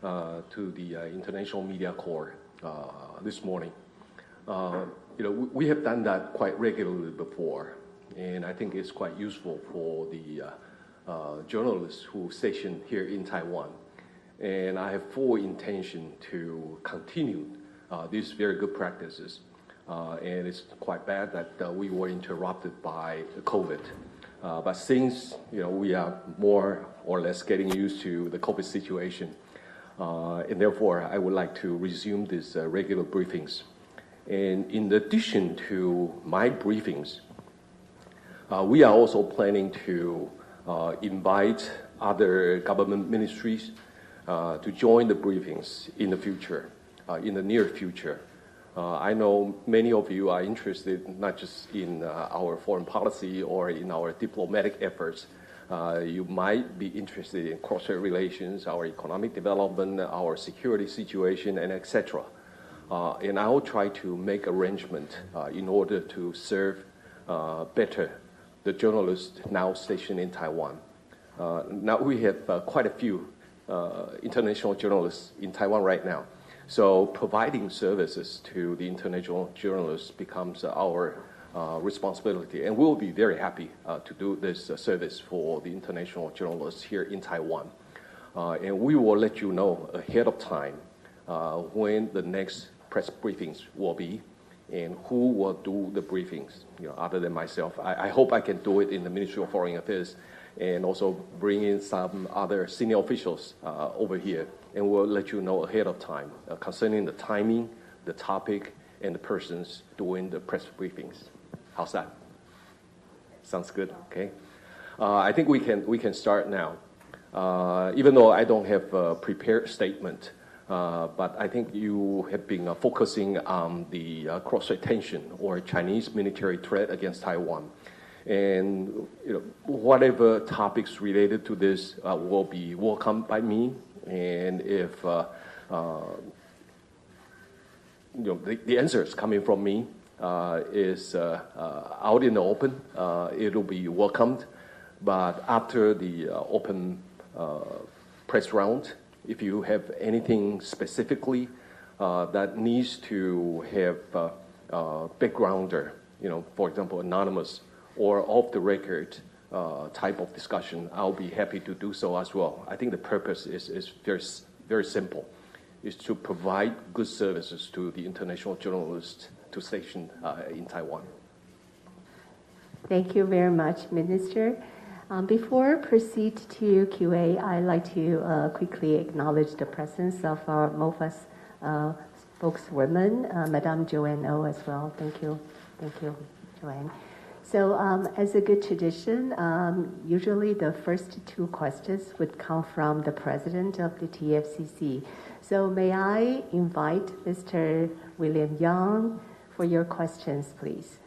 to the International Media Corps this morning. We have done that quite regularly before, and I think it's quite useful for the journalists who stationed here in Taiwan. And I have full intention to continue these very good practices. And it's quite bad that we were interrupted by COVID. But since we are more or less getting used to the COVID situation, and therefore I would like to resume these regular briefings. And in addition to my briefings, we are also planning to invite other government ministries to join the briefings in the future, in the near future. I know many of you are interested not just in our foreign policy or in our diplomatic efforts. You might be interested in cross-strait relations, our economic development, our security situation, and etc. And I will try to make arrangement in order to serve better the journalists now stationed in Taiwan. Now we have quite a few international journalists in Taiwan right now. So providing services to the international journalists becomes our responsibility. And we'll be very happy to do this service for the international journalists here in Taiwan. And we will let you know ahead of time when the next press briefings will be and who will do the briefings, other than myself. I hope I can do it in the Ministry of Foreign Affairs and also bring in some other senior officials over here. And we'll let you know ahead of time concerning the timing, the topic, and the persons doing the press briefings. How's that? Sounds good, okay? I think we can start now. Even though I don't have a prepared statement, but I think you have been focusing on the cross-strait tension or Chinese military threat against Taiwan. And whatever topics related to this will be welcomed by me. And if the answers coming from me is out in the open, it'll be welcomed. But after the open press round, if you have anything specifically that needs to have backgrounder, for example, anonymous or off the record type of discussion, I'll be happy to do so as well. I think the purpose is very, very simple. It's to provide good services to the international journalists to station in Taiwan. Thank you very much, Minister. Before proceed to QA, I'd like to quickly acknowledge the presence of our MOFA's spokeswoman, Madame Joanne Oh as well. Thank you, Joanne. So as a good tradition, usually the first two questions would come from the president of the TFCC. So may I invite Mr. William Young for your questions, please.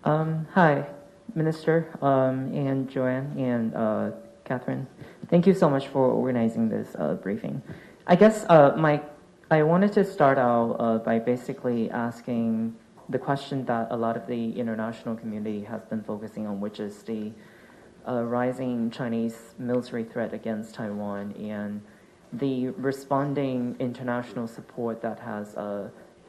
Hi, Minister and Joanne and Catherine. Thank you so much for organizing this briefing. I guess I wanted to start out by basically asking the question that a lot of the international community has been focusing on, which is the rising Chinese military threat against Taiwan and the responding international support that has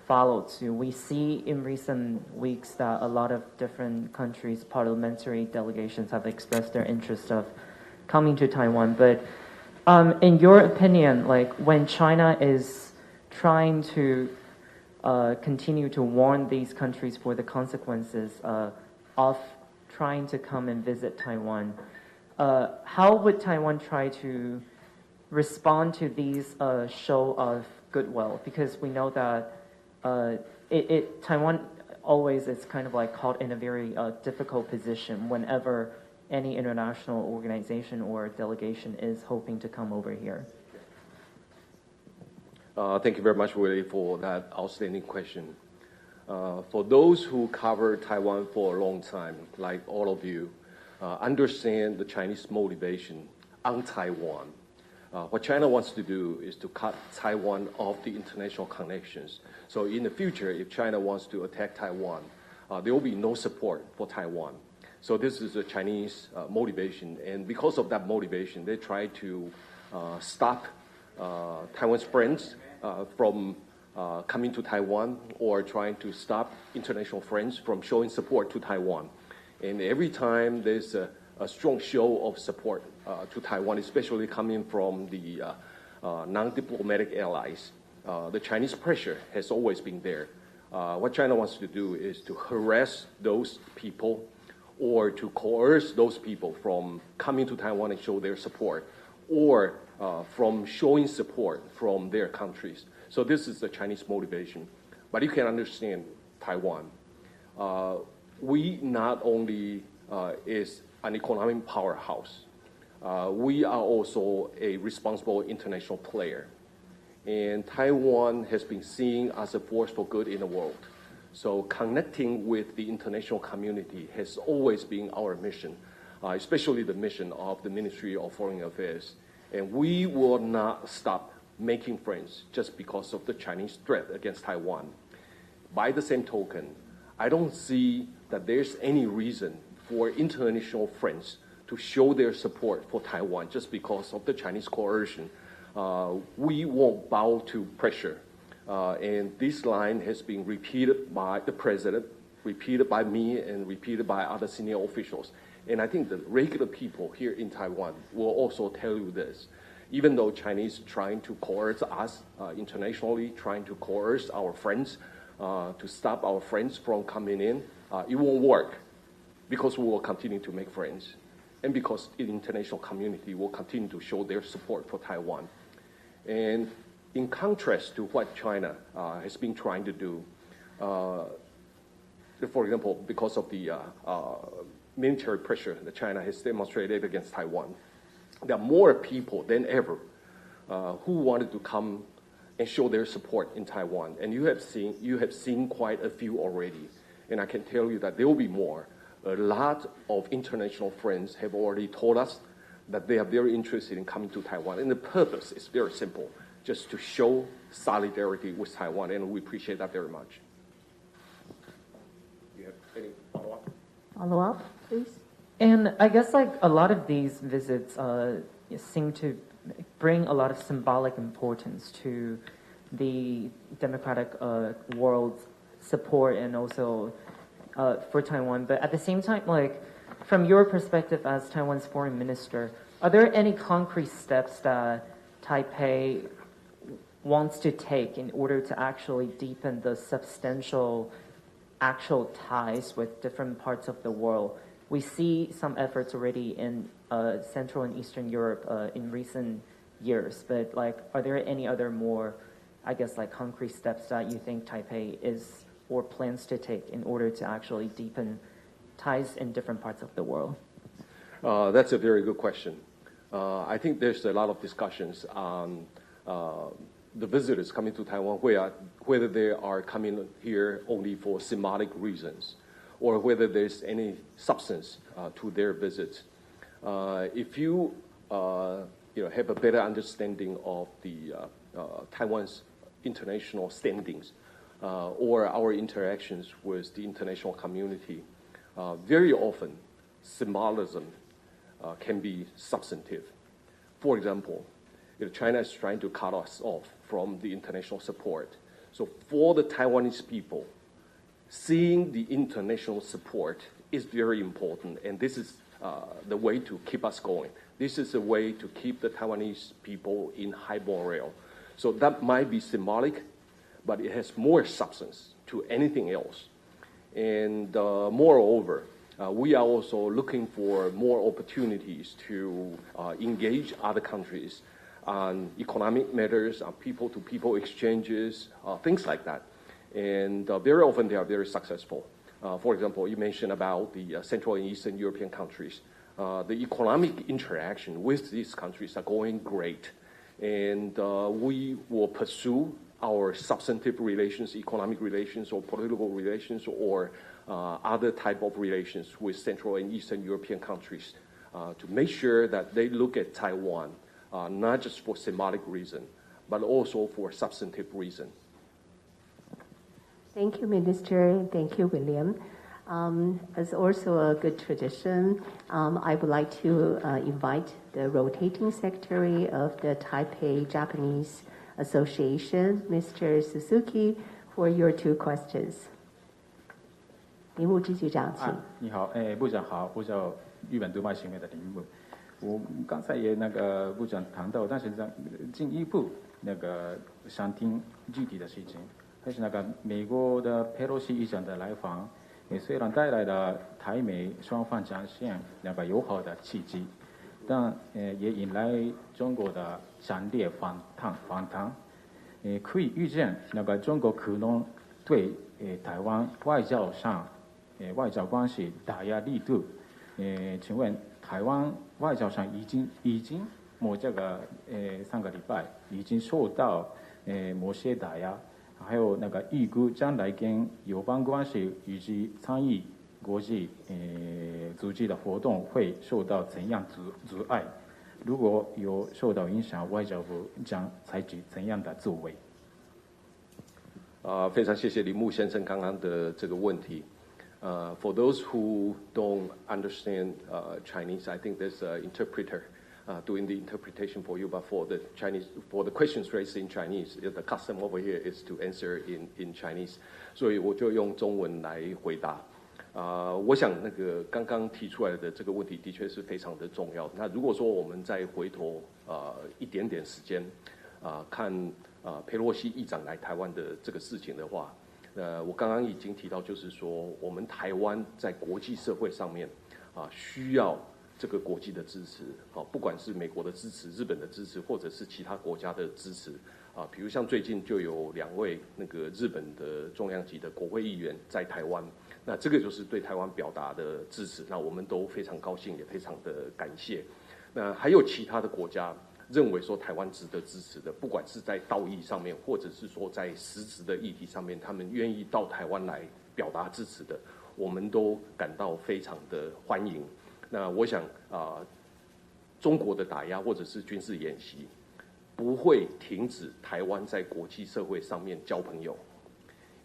followed suit. We see in recent weeks that a lot of different countries' parliamentary delegations have expressed their interest of coming to Taiwan. But in your opinion, when China is trying to continue to warn these countries for the consequences of trying to come and visit Taiwan, how would Taiwan try to respond to these show of goodwill? Because we know that Taiwan always is kind of caught in a very difficult position whenever any international organization or delegation is hoping to come over here. Thank you very much, Willie, for that outstanding question. For those who cover Taiwan for a long time, like all of you, understand the Chinese motivation on Taiwan. What China wants to do is to cut Taiwan off the international connections. So in the future, if China wants to attack Taiwan, there will be no support for Taiwan. So this is a Chinese motivation. And because of that motivation, they try to stop Taiwan's friends from coming to Taiwan, or trying to stop international friends from showing support to Taiwan. And every time there's a strong show of support to Taiwan, especially coming from the non-diplomatic allies, the Chinese pressure has always been there. What China wants to do is to harass those people or to coerce those people from coming to Taiwan and show their support, or from showing support from their countries. So this is the Chinese motivation. But you can understand Taiwan. We not only is an economic powerhouse, we are also a responsible international player. And Taiwan has been seen as a force for good in the world. So connecting with the international community has always been our mission, especially the mission of the Ministry of Foreign Affairs. And we will not stop making friends just because of the Chinese threat against Taiwan. By the same token, I don't see that there's any reason for international friends to show their support for Taiwan just because of the Chinese coercion. We won't bow to pressure. And this line has been repeated by the president, repeated by me, and repeated by other senior officials. And I think the regular people here in Taiwan will also tell you this. Even though Chinese trying to coerce us internationally, trying to coerce our friends, to stop our friends from coming in, it won't work, because we will continue to make friends, and because the international community will continue to show their support for Taiwan. And in contrast to what China has been trying to do, for example, because of the military pressure that China has demonstrated against Taiwan, there are more people than ever who wanted to come and show their support in Taiwan. And you have seen quite a few already. And I can tell you that there will be more. A lot of international friends have already told us that they are very interested in coming to Taiwan. And the purpose is very simple, just to show solidarity with Taiwan, and we appreciate that very much. Do you have any follow-up? Follow-up, please. And I guess like a lot of these visits seem to bring a lot of symbolic importance to the democratic world's support, and also for Taiwan. But at the same time, like from your perspective as Taiwan's foreign minister, are there any concrete steps that Taipei wants to take in order to actually deepen the substantial actual ties with different parts of the world? We see some efforts already in Central and Eastern Europe in recent years, but like, are there any other more, I guess, like concrete steps that you think Taipei is or plans to take in order to actually deepen ties in different parts of the world? That's a very good question. I think there's a lot of discussions on the visitors coming to Taiwan, whether they are coming here only for symbolic reasons, or whether there's any substance to their visits. If you have a better understanding of the Taiwan's international standings or our interactions with the international community, very often symbolism can be substantive. For example, China is trying to cut us off from the international support. So for the Taiwanese people, seeing the international support is very important, and this is the way to keep us going. This is a way to keep the Taiwanese people in high morale. So that might be symbolic, but it has more substance to anything else. And moreover, we are also looking for more opportunities to engage other countries on economic matters, on people-to-people exchanges, things like that. And very often they are very successful. For example, you mentioned about the Central and Eastern European countries. The economic interaction with these countries are going great. And we will pursue our substantive relations, economic relations or political relations, or other type of relations with Central and Eastern European countries to make sure that they look at Taiwan not just for symbolic reason, but also for substantive reason. Thank you, Minister. Thank you, William. As also a good tradition, I would like to invite the rotating secretary of the Taipei Japanese Association, Mr. Suzuki, for your 2 questions. 林务支局长，请。你好，部长好，我叫日本读卖协会的林木。我刚才也部长谈到，但是进一步想听具体的事情，还是美国的佩洛西议长的来访，虽然带来了台美双方展现友好的契机，但也引来中国的强烈反弹。可以预见中国可能对台湾外交关系打压力度。请问台湾外交上已经3个礼拜已经受到某些打压，还有预估将来跟友邦关系以及参与国际组织的活动会受到怎样阻碍？如果有受到影响，外交部将采取怎样的作为？非常谢谢林木先生刚刚的这个问题。For those who don't understand Chinese, I think there's an interpreter doing the interpretation for you. But for the questions raised in Chinese, the custom over here is to answer in Chinese. 所以我就用中文来回答。我想刚刚提出来的这个问题的确是非常的重要。那如果说我们再回头一点点时间看佩洛西议长来台湾的这个事情的话。我刚刚已经提到，就是说，我们台湾在国际社会上面需要这个国际的支持，不管是美国的支持、日本的支持，或者是其他国家的支持，比如像最近就有2位日本的重量级的国会议员在台湾，那这个就是对台湾表达的支持，那我们都非常高兴，也非常的感谢。那还有其他的国家认为说台湾值得支持的，不管是在道义上面，或者是说在实质的议题上面，他们愿意到台湾来表达支持的，我们都感到非常的欢迎。那我想中国的打压或者是军事演习，不会停止台湾在国际社会上面交朋友，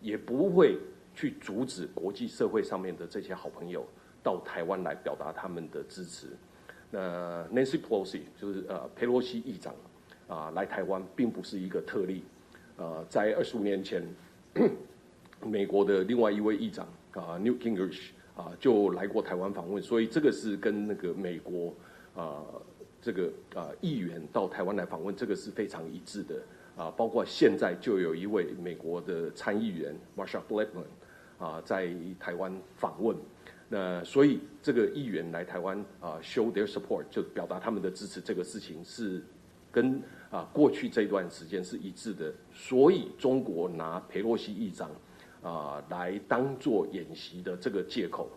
也不会去阻止国际社会上面的这些好朋友到台湾来表达他们的支持。那 Nancy Pelosi 就是佩洛西议长来台湾并不是一个特例，在25年前，美国的另外一位议长Newt Gingrich 就来过台湾访问，所以这个是跟美国议员到台湾来访问，这个是非常一致的包括现在就有一位美国的参议员 Marsha Blackman 在台湾访问。那所以这个议员来台湾show their support 就表达他们的支持，这个事情是跟过去这段时间是一致的。所以中国拿佩洛西议长来当做演习的这个借口，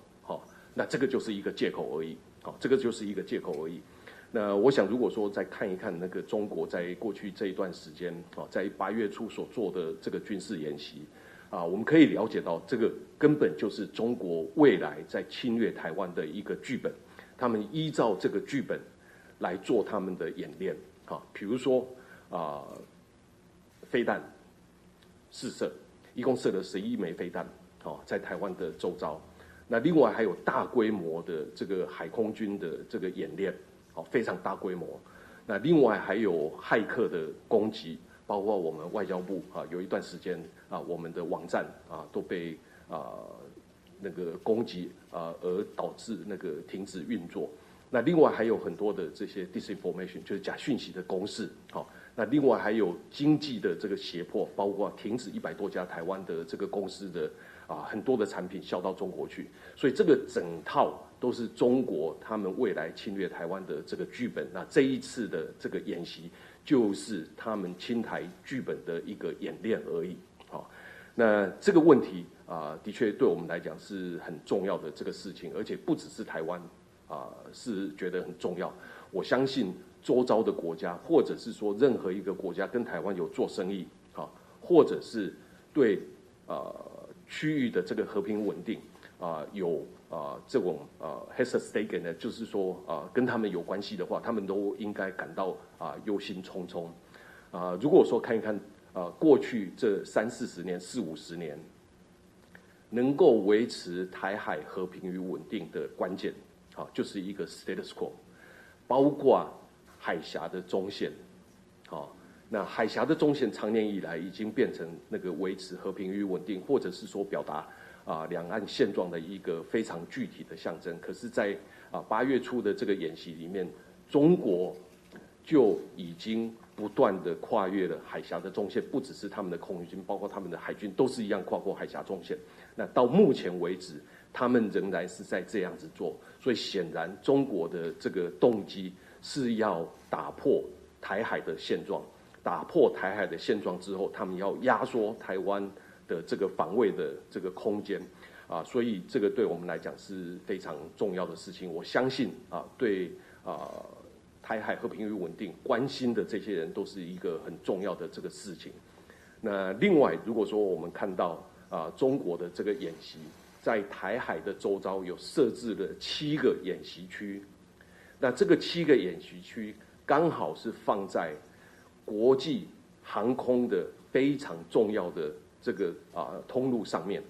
那这个就是一个借口而已，这个就是一个借口而已。那我想如果说再看一看中国在过去这一段时间在8月初所做的这个军事演习。我们可以了解到，这个根本就是中国未来在侵略台湾的一个剧本。他们依照这个剧本来做他们的演练。比如说飞弹试射，一共射了11枚飞弹，在台湾的周遭。那另外还有大规模的这个海空军的这个演练，非常大规模。那另外还有骇客的攻击。包括我们外交部有一段时间我们的网站都被攻击而导致停止运作。那另外还有很多的这些 disinformation， 就是假讯息的攻势。那另外还有经济的这个胁迫，包括停止100多家台湾的这个公司的很多的产品销到中国去。所以这个整套都是中国他们未来侵略台湾的这个剧本。那这一次的这个演习就是他们侵台剧本的一个演练而已。那这个问题的确对我们来讲是很重要的这个事情，而且不只是台湾是觉得很重要。我相信周遭的国家，或者是说任何一个国家跟台湾有做生意或者是对区域的这个和平稳定有这种has a stake in it， 就是说跟他们有关系的话，他们都应该感到忧心忡忡。如果说看一看过去这30-40年、40-50年，能够维持台海和平与稳定的关键，就是一个 status quo， 包括海峡的中线，那海峡的中线长年以来已经变成那个维持和平与稳定，或者是说表达两岸现状的一个非常具体的象征。可是在8月初的这个演习里面，中国就已经不断的跨越了海峡的中线，不只是他们的空军，包括他们的海军都是一样跨过海峡中线。那到目前为止，他们仍然是在这样子做，所以显然中国的这个动机是要打破台海的现状。打破台海的现状之后，他们要压缩台湾的这个防卫的这个空间，所以这个对我们来讲是非常重要的事情。我相信对台海和平与稳定关心的这些人都是一个很重要的这个事情。那另外，如果说我们看到中国的这个演习，在台海的周遭有设置了7个演习区，那这个7个演习区刚好是放在国际航空的非常重要的这个通路上面，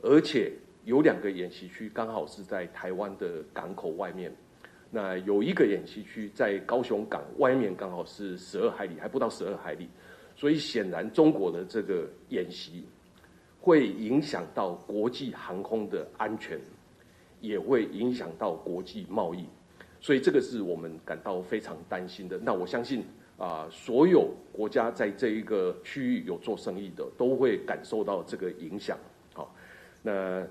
而且有2个演习区刚好是在台湾的港口外面，那有1个演习区在高雄港外面，刚好是12海里，还不到12海里，所以显然中国的这个演习会影响到国际航空的安全，也会影响到国际贸易，所以这个是我们感到非常担心的。那我相信所有国家在这一个区域有做生意的都会感受到这个影响。好，那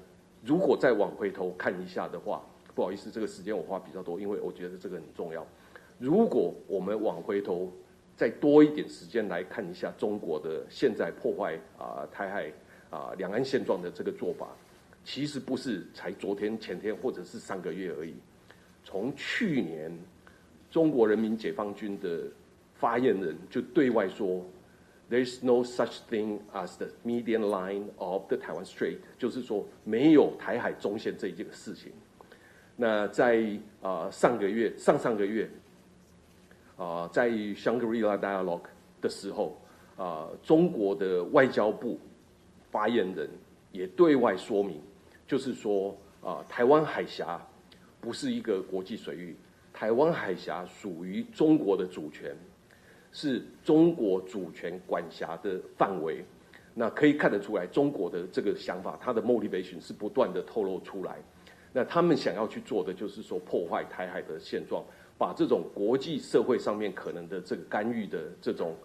如果再往回头看一下的话，不好意思，这个时间我花比较多，因为我觉得这个很重要。如果我们往回头再多一点时间来看一下中国的现在破坏台海两岸现状的这个做法，其实不是才昨天、前天或者是3个月而已。从去年，中国人民解放军的发言人就对外说 ，There's no such thing as the median line of the Taiwan Strait， 就是说没有台海中线这一件事情。那在上个月、上个月，在 Shangri-La Dialogue 的时候，中国的外交部发言人也对外说明，就是说台湾海峡不是一个国际水域，台湾海峡属于中国的主权。是中国主权管辖的范围，那可以看得出来，中国的这个想法，它的 motivation 是不断的透露出来。那他们想要去做的，就是说破坏台海的现状，把这种国际社会上面可能的这个干预的这种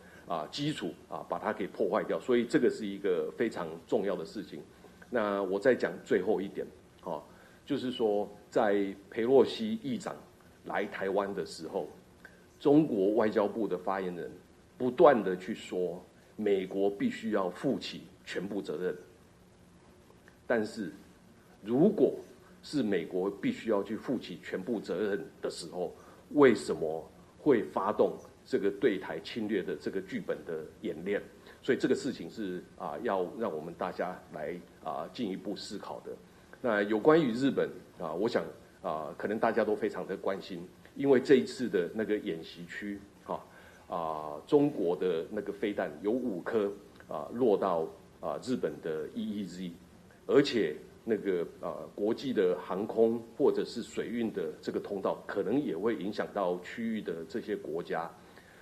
基础把它给破坏掉。所以这个是一个非常重要的事情。那我再讲最后一点，就是说在裴洛西议长来台湾的时候。中国外交部的发言人不断的去说，美国必须要负起全部责任。但是，如果是美国必须要去负起全部责任的时候，为什么会发动这个对台侵略的这个剧本的演练？所以这个事情是要让我们大家来进一步思考的。那有关于日本我想可能大家都非常的关心。因为这一次的那个演习区，中国的那个飞弹有5颗落到日本的 EEZ， 而且那个国际的航空或者是水运的这个通道，可能也会影响到区域的这些国家。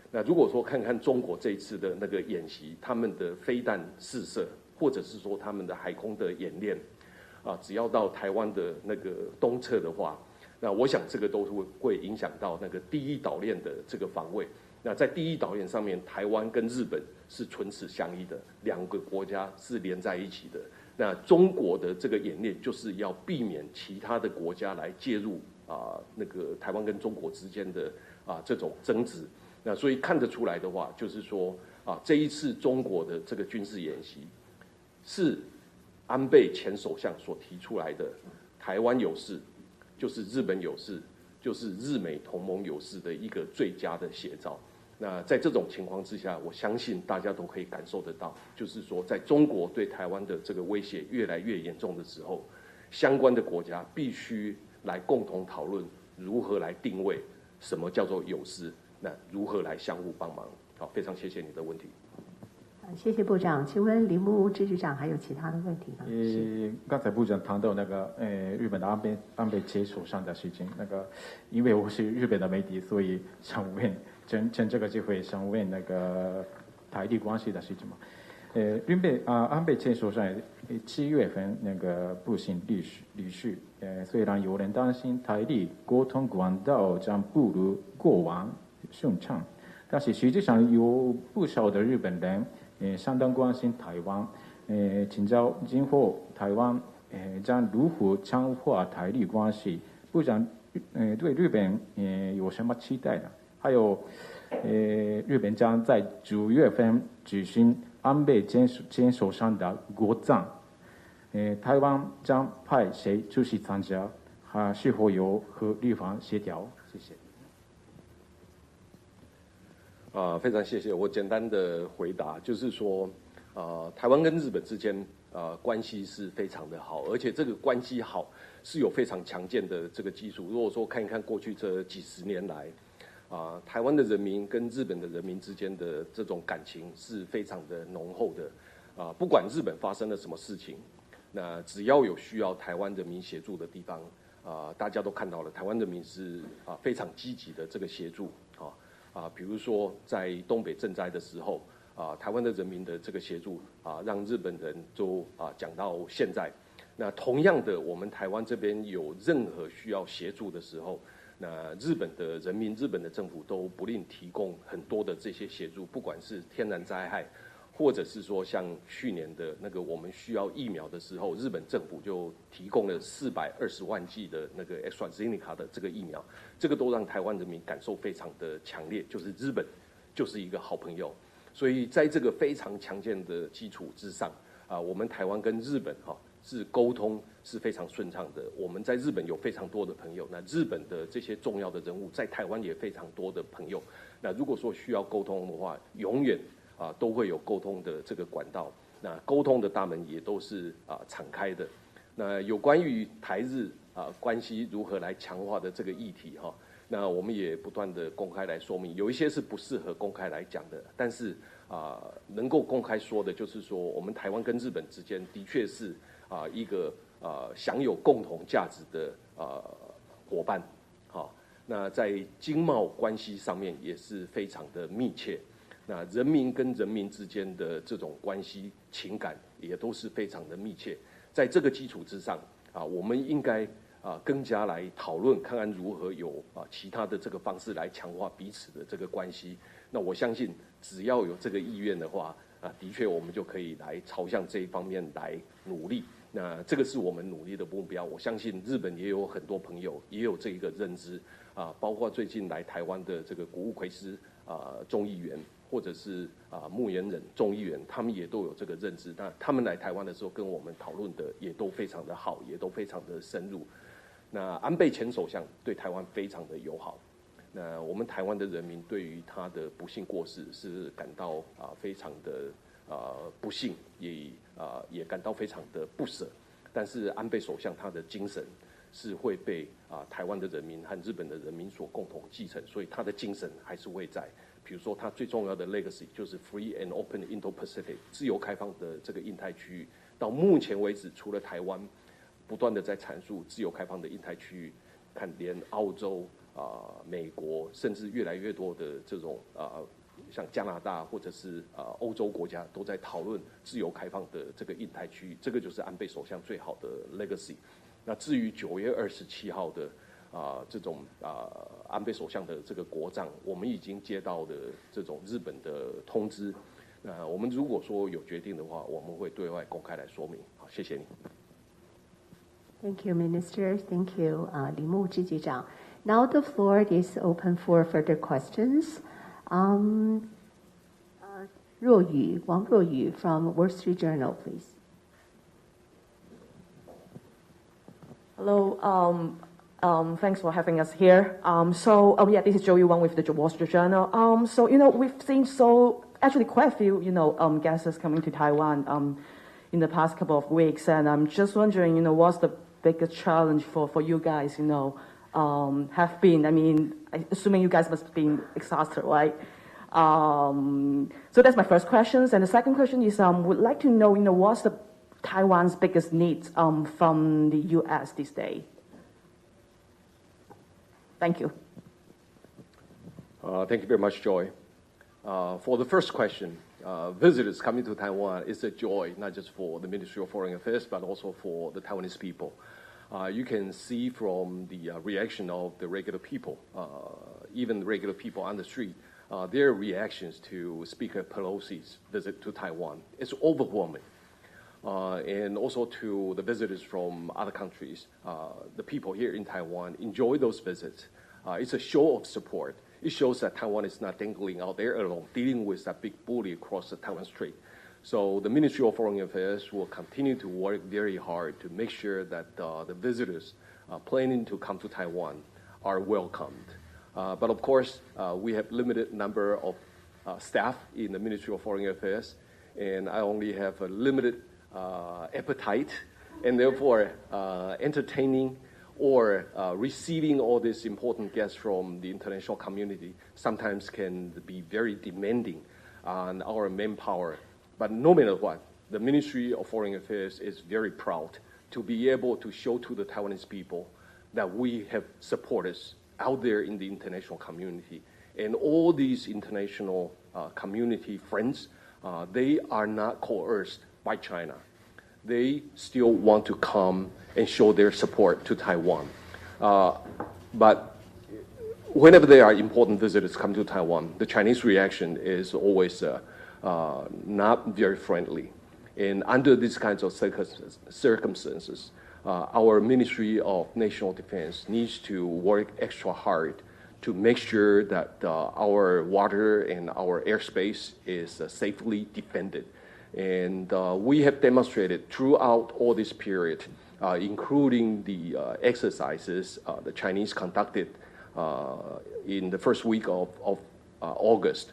那如果说看看中国这一次的那个演习，他们的飞弹试射，或者是说他们的海空的演练，只要到台湾的那个东侧的话。那我想这个都是会影响到那个第一岛链的这个防卫。那在第一岛链上面，台湾跟日本是唇齿相依的，2个国家是连在一起的。那中国的这个演练就是要避免其他的国家来介入那个台湾跟中国之间的这种争执。那所以看得出来的话，就是说这一次中国的这个军事演习是安倍前首相所提出来的，台湾有事。就是日本有事，就是日美同盟有事的一个最佳的写照。那在这种情况之下，我相信大家都可以感受得到，就是说，在中国对台湾的这个威胁越来越严重的时候，相关的国家必须来共同讨论如何来定位什么叫做有事，那如何来相互帮忙。好，非常谢谢你的问题。谢谢部长。请问铃木支局长还有其他的问题吗？刚才部长谈到日本的安倍前首相的事情，因为我是日本的媒体，所以想问趁这个机会想问台日关系的事情嘛。安倍前首相7月份不幸离世，虽然有人担心台日沟通管道将不如过往顺畅，但是实际上有不少的日本人相当关心台湾，请教今后台湾将如何强化台日关系？部长对日本有什么期待呢？还有日本将在9月份举行安倍前首相的国葬，台湾将派谁出席参加？是否有和日方协调？谢谢。非常谢谢。我简单的回答就是说，台湾跟日本之间关系是非常的好，而且这个关系好是有非常强健的这个基础。如果说看一看过去这几十年来，台湾的人民跟日本的人民之间的这种感情是非常的浓厚的。不管日本发生了什么事情，那只要有需要台湾人民协助的地方，大家都看到了，台湾人民是非常积极的这个协助。比如说在东北震灾的时候，台湾的人民的这个协助让日本人都讲到现在。那同样的，我们台湾这边有任何需要协助的时候，那日本的人民、日本的政府都不吝提供很多的这些协助，不管是天然灾害，或者是说像去年的我们需要疫苗的时候，日本政府就提供了420万剂的AstraZeneca 的这个疫苗，这个都让台湾人民感受非常的强烈，就是日本就是一个好朋友。所以在这个非常强健的基础之上，我们台湾跟日本是沟通是非常顺畅的。我们在日本有非常多的朋友，那日本的这些重要的人物在台湾也非常多的朋友。那如果说需要沟通的话，永远都会有沟通的这个管道，那沟通的大门也都是敞开的。那有关于台日关系如何来强化的这个议题那我们也不断的公开来说明，有一些是不适合公开来讲的，但是能够公开说的就是说，我们台湾跟日本之间的确是一个享有共同价值的伙伴。那在经贸关系上面也是非常的密切。那人民跟人民之间的这种关系情感也都是非常的密切。在这个基础之上我们应该更加来讨论，看看如何有其他的这个方式来强化彼此的这个关系。那我相信，只要有这个意愿的话的确我们就可以来朝向这一方面来努力。那这个是我们努力的目标。我相信日本也有很多朋友也有这一个认知包括最近来台湾的这个谷物奎斯众议员，或者是牧原人众议员，他们也都有这个认知。那他们来台湾的时候跟我们讨论的也都非常的好，也都非常的深入。那安倍前首相对台湾非常的友好，那我们台湾的人民对于他的不幸过世是感到非常的不幸，也感到非常的不舍。但是安倍首相他的精神是会被台湾的人民和日本的人民所共同继承，所以他的精神还是会在。比如说他最重要的 legacy 就是 Free and Open Indo-Pacific 自由开放的这个印太区域。到目前为止，除了台湾不断的在阐述自由开放的印太区域，看连澳洲美国，甚至越来越多的这种像加拿大或者是欧洲国家都在讨论自由开放的这个印太区域，这个就是安倍首相最好的 legacy。那至于9月27号的这种安倍首相的这个国葬，我们已经接到的这种日本的通知。那我们如果说有决定的话，我们会对外公开来说明。好，谢谢你。Thank you, Minister. Thank you, 李木支局长. Now the floor is open for further questions. 王若雨 from Wall Street Journal, please. Hello. Thanks for having us here. This is Joey Wang with the Wall Street Journal. We've seen actually quite a few, guests coming to Taiwan in the past couple of weeks, and I'm just wondering, what's the biggest challenge for you guys, have been? I mean, assuming you guys must have been exhausted, right? So that's my first question. And the second question is, would like to know, what's the Taiwan's biggest needs from the U.S. this day? Thank you. Thank you very much, Joy. For the first question, visitors coming to Taiwan is a joy, not just for the Ministry of Foreign Affairs, but also for the Taiwanese people. You can see from the reaction of the regular people, even regular people on the street, their reactions to Speaker Pelosi's visit to Taiwan. It's overwhelming. And also to the visitors from other countries, the people here in Taiwan enjoy those visits. It's a show of support. It shows that Taiwan is not dangling out there alone, dealing with that big bully across the Taiwan Strait. So the Ministry of Foreign Affairs will continue to work very hard to make sure that the visitors planning to come to Taiwan are welcomed. But of course, we have limited number of staff in the Ministry of Foreign Affairs, and I only have a limited appetite, and therefore entertaining or receiving all these important guests from the international community sometimes can be very demanding on our manpower. But no matter what, the Ministry of Foreign Affairs is very proud to be able to show to the Taiwanese people that we have supporters out there in the international community. And all these international community friends, they are not coerced by China. They still want to come and show their support to Taiwan. But whenever there are important visitors come to Taiwan, the Chinese reaction is always not very friendly. And under these kinds of circumstances, our Ministry of National Defense needs to work extra hard to make sure that our water and our airspace is safely defended. And we have demonstrated throughout all this period, including the exercises the Chinese conducted in the first week of August.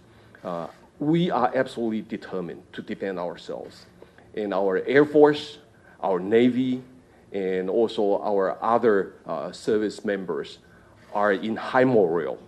We are absolutely determined to defend ourselves. And our Air Force, our Navy, and also our other service members are in high morale.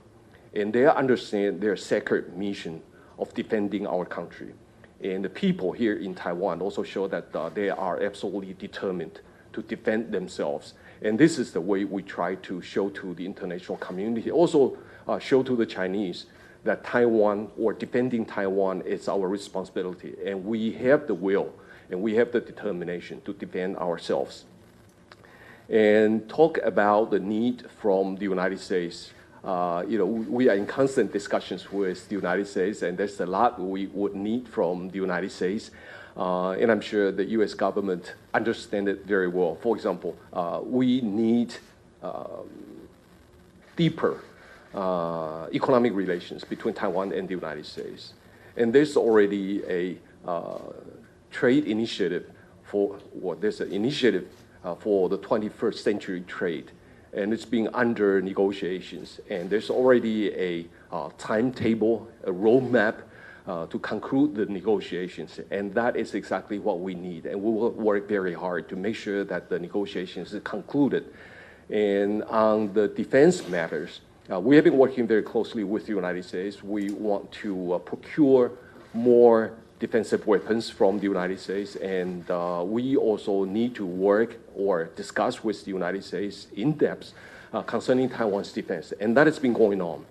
And they understand their sacred mission of defending our country. And the people here in Taiwan also show that they are absolutely determined to defend themselves. And this is the way we try to show to the international community, also show to the Chinese that Taiwan or defending Taiwan is our responsibility. And we have the will and we have the determination to defend ourselves. And talk about the need from the United States. We are in constant discussions with the United States, and there's a lot we would need from the United States. And I'm sure the U.S. government understands it very well. For example, we need deeper economic relations between Taiwan and the United States. And there's already a trade initiative there's an initiative for the 21st century trade. And it's being under negotiations. And there's already a timetable, a roadmap to conclude the negotiations. And that is exactly what we need. And we will work very hard to make sure that the negotiations are concluded. And on the defense matters, we have been working very closely with the United States. We want to procure more defensive weapons from the United States, and we also need to work or discuss with the United States in depth concerning Taiwan's defense, and that has been going on,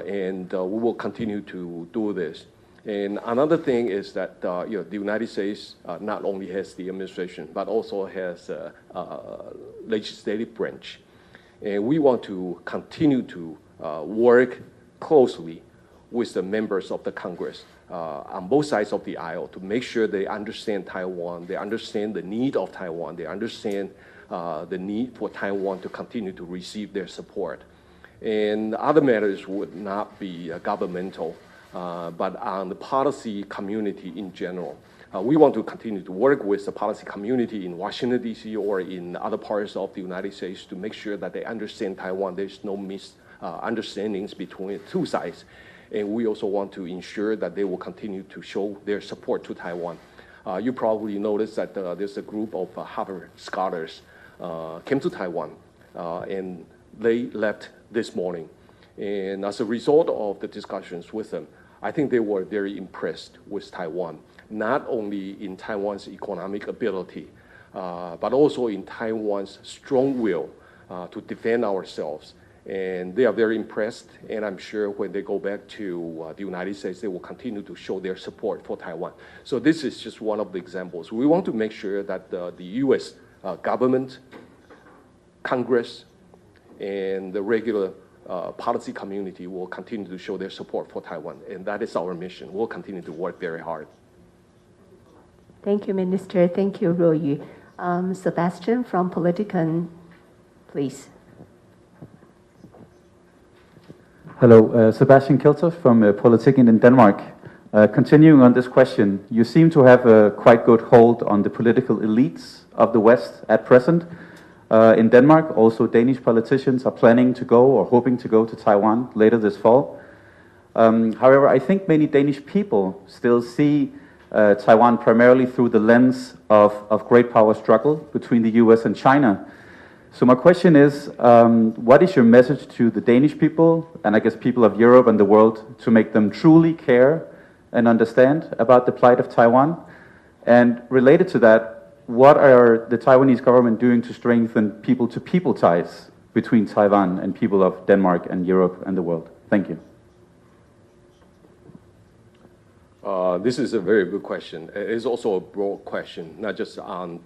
and we will continue to do this. And another thing is that the United States not only has the administration, but also has a legislative branch, and we want to continue to work closely with the members of the Congress on both sides of the aisle to make sure they understand Taiwan, they understand the need of Taiwan, they understand the need for Taiwan to continue to receive their support. And other matters would not be governmental, but on the policy community in general. We want to continue to work with the policy community in Washington, D.C. or in other parts of the United States to make sure that they understand Taiwan. There's no misunderstandings between the two sides. And we also want to ensure that they will continue to show their support to Taiwan. You probably noticed that there's a group of Harvard scholars came to Taiwan, and they left this morning. And as a result of the discussions with them, I think they were very impressed with Taiwan, not only in Taiwan's economic ability, but also in Taiwan's strong will to defend ourselves. And they are very impressed, and I'm sure when they go back to the United States, they will continue to show their support for Taiwan. So this is just one of the examples. We want to make sure that the U.S. Government, Congress, and the regular policy community will continue to show their support for Taiwan, and that is our mission. We'll continue to work very hard. Thank you, Minister. Thank you, Royu. Sebastian from Politiken, please. Hello, Sebastian Kilter from Politiken in Denmark. Continuing on this question, you seem to have a quite good hold on the political elites of the West at present. In Denmark, also Danish politicians are planning to go or hoping to go to Taiwan later this fall. However, I think many Danish people still see Taiwan primarily through the lens of great power struggle between the US and China. So my question is, what is your message to the Danish people, and I guess people of Europe and the world, to make them truly care and understand about the plight of Taiwan? And related to that, what are the Taiwanese government doing to strengthen people-to-people ties between Taiwan and people of Denmark and Europe and the world? Thank you. This is a very good question. It's also a broad question, not just on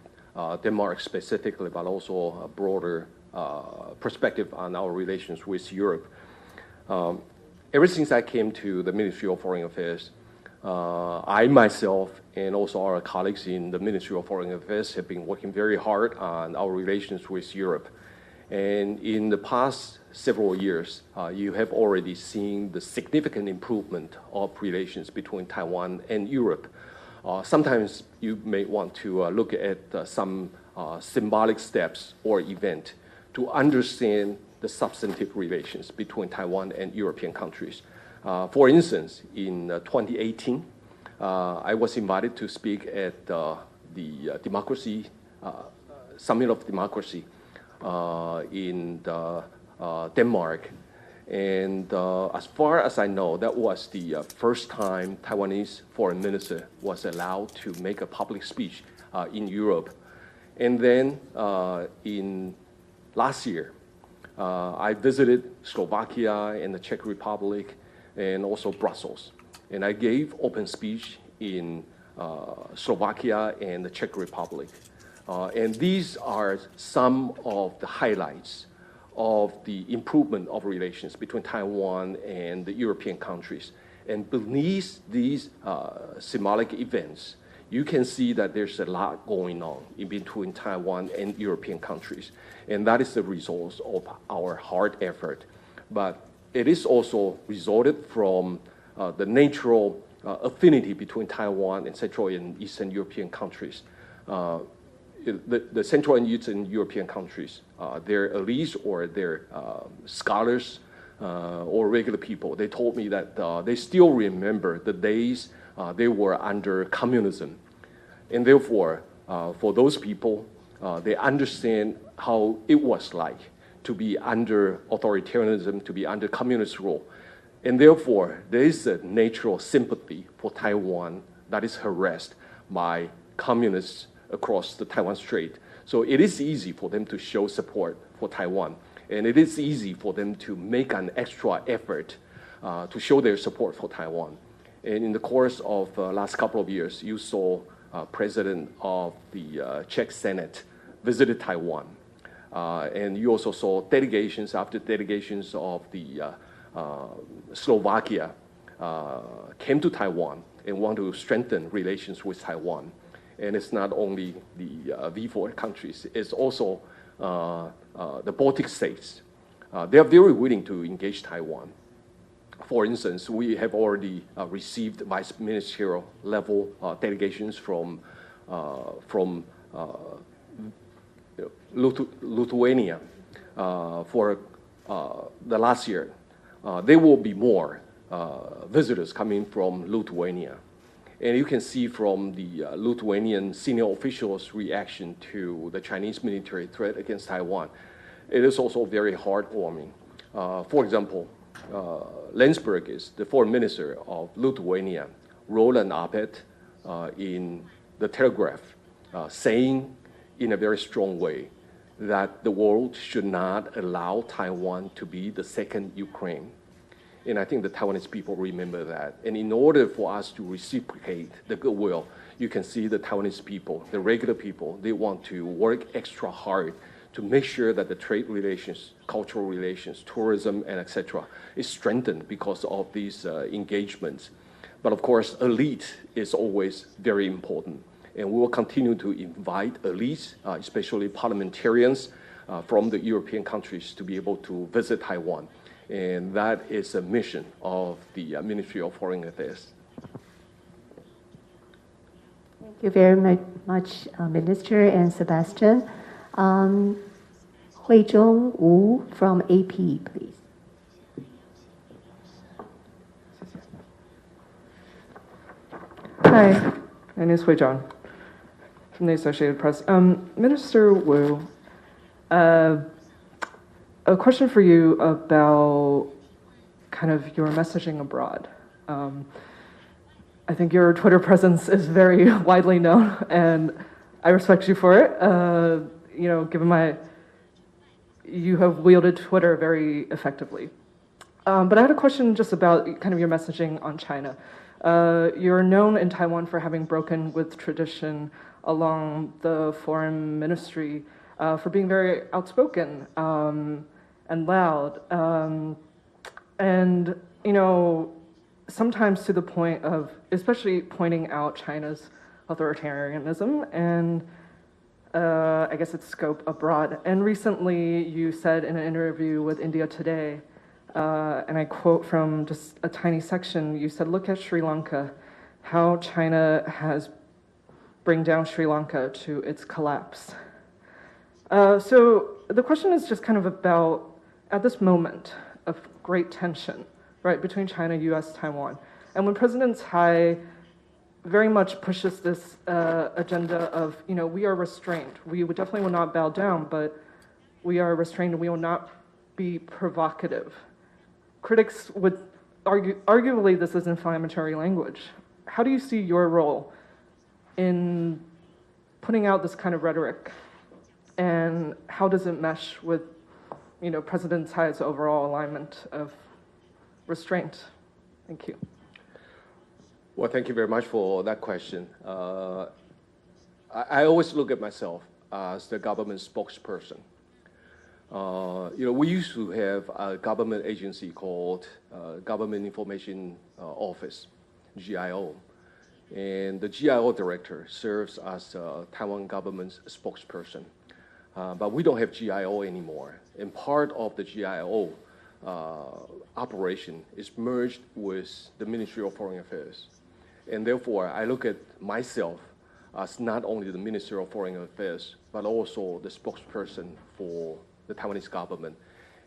Denmark specifically, but also a broader perspective on our relations with Europe. Ever since I came to the Ministry of Foreign Affairs, I myself and also our colleagues in the Ministry of Foreign Affairs have been working very hard on our relations with Europe. And in the past several years, you have already seen the significant improvement of relations between Taiwan and Europe. Sometimes you may want to look at some symbolic steps or event to understand the substantive relations between Taiwan and European countries. For instance, in 2018, I was invited to speak at the Democracy Summit of Democracy in Denmark. And as far as I know, that was the first time Taiwanese foreign minister was allowed to make a public speech in Europe. And then in last year, I visited Slovakia and the Czech Republic and also Brussels. And I gave open speech in Slovakia and the Czech Republic. And these are some of the highlights of the improvement of relations between Taiwan and the European countries. And beneath these symbolic events, you can see that there's a lot going on in between Taiwan and European countries. And that is the result of our hard effort. But it is also resulted from the natural affinity between Taiwan and Central and Eastern European countries. The Central and Eastern European countries, their elites or their scholars or regular people, they told me that they still remember the days they were under communism. And therefore, for those people, they understand how it was like to be under authoritarianism, to be under communist rule. And therefore, there is a natural sympathy for Taiwan that is harassed by communists across the Taiwan Strait. So it is easy for them to show support for Taiwan. And it is easy for them to make an extra effort to show their support for Taiwan. And in the course of the last couple of years, you saw President of the Czech Senate visited Taiwan. And you also saw delegations after delegations of the Slovakia came to Taiwan and want to strengthen relations with Taiwan. And it's not only the V4 countries, it's also the Baltic states. They are very willing to engage Taiwan. For instance, we have already received vice ministerial level delegations from Lithuania for the last year. There will be more visitors coming from Lithuania. And you can see from the Lithuanian senior officials' reaction to the Chinese military threat against Taiwan, it is also very heartwarming. For example, Landsbergis, the foreign minister of Lithuania, wrote an op-ed in the Telegraph saying in a very strong way that the world should not allow Taiwan to be the second Ukraine. And I think the Taiwanese people remember that. And in order for us to reciprocate the goodwill, you can see the Taiwanese people, the regular people, they want to work extra hard to make sure that the trade relations, cultural relations, tourism, and etc. is strengthened because of these engagements. But of course, elite is always very important. And we will continue to invite elites, especially parliamentarians from the European countries, to be able to visit Taiwan. And that is a mission of the Ministry of Foreign Affairs. Thank you very much, Minister and Sebastian. Huizhong Wu from AP, please. Hi, my name is Huizhong from the Associated Press. Minister Wu, a question for you about kind of your messaging abroad. I think your Twitter presence is very widely known, and I respect you for it. Given you have wielded Twitter very effectively. But I had a question just about kind of your messaging on China. You're known in Taiwan for having broken with tradition along the foreign ministry, for being very outspoken and loud, and sometimes to the point of especially pointing out China's authoritarianism and I guess its scope abroad. And recently you said in an interview with India Today, and I quote from just a tiny section, you said, "Look at Sri Lanka, how China has bring down Sri Lanka to its collapse." So the question is just kind of about, at this moment of great tension, right, between China, US, Taiwan, and when President Tsai very much pushes this agenda of, we are restrained. We definitely will not bow down, but we are restrained and we will not be provocative. Critics would arguably this is inflammatory language. How do you see your role in putting out this kind of rhetoric, and how does it mesh with, President Tsai's overall alignment of restraint? Thank you. Well, thank you very much for that question. I always look at myself as the government spokesperson. We used to have a government agency called Government Information Office, GIO. And the GIO director serves as Taiwan government's spokesperson. But we don't have GIO anymore. And part of the GIO operation is merged with the Ministry of Foreign Affairs. And therefore, I look at myself as not only the Minister of Foreign Affairs, but also the spokesperson for the Taiwanese government.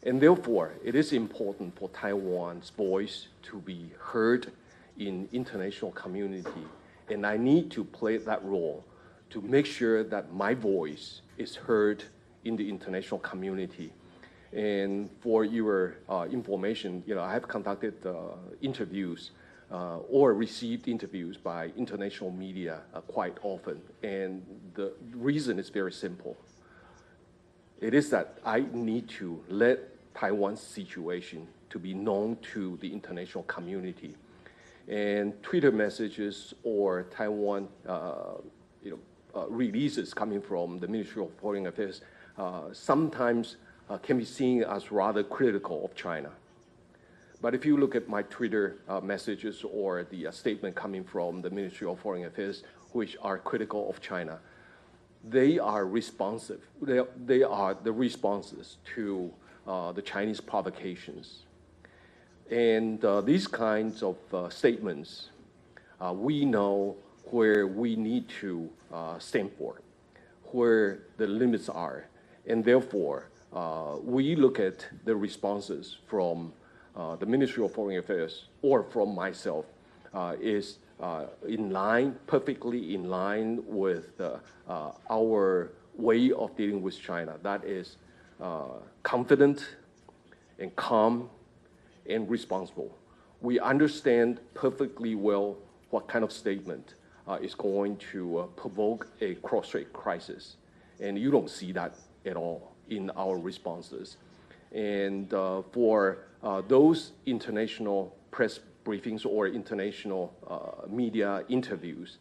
And therefore, it is important for Taiwan's voice to be heard in international community. And I need to play that role to make sure that my voice is heard in the international community. And for your information, I have conducted interviews or received interviews by international media quite often. And the reason is very simple. It is that I need to let Taiwan's situation to be known to the international community. And Twitter messages or Taiwan releases coming from the Ministry of Foreign Affairs sometimes can be seen as rather critical of China. But if you look at my Twitter messages or the statement coming from the Ministry of Foreign Affairs, which are critical of China, they are responsive. They are the responses to the Chinese provocations. And these kinds of statements, we know where we need to stand for, where the limits are. And therefore, we look at the responses from the Ministry of Foreign Affairs or from myself is perfectly in line with our way of dealing with China. That is confident and calm and responsible. We understand perfectly well what kind of statement is going to provoke a cross-strait crisis. And you don't see that at all in our responses. And for those international press briefings or international media interviews,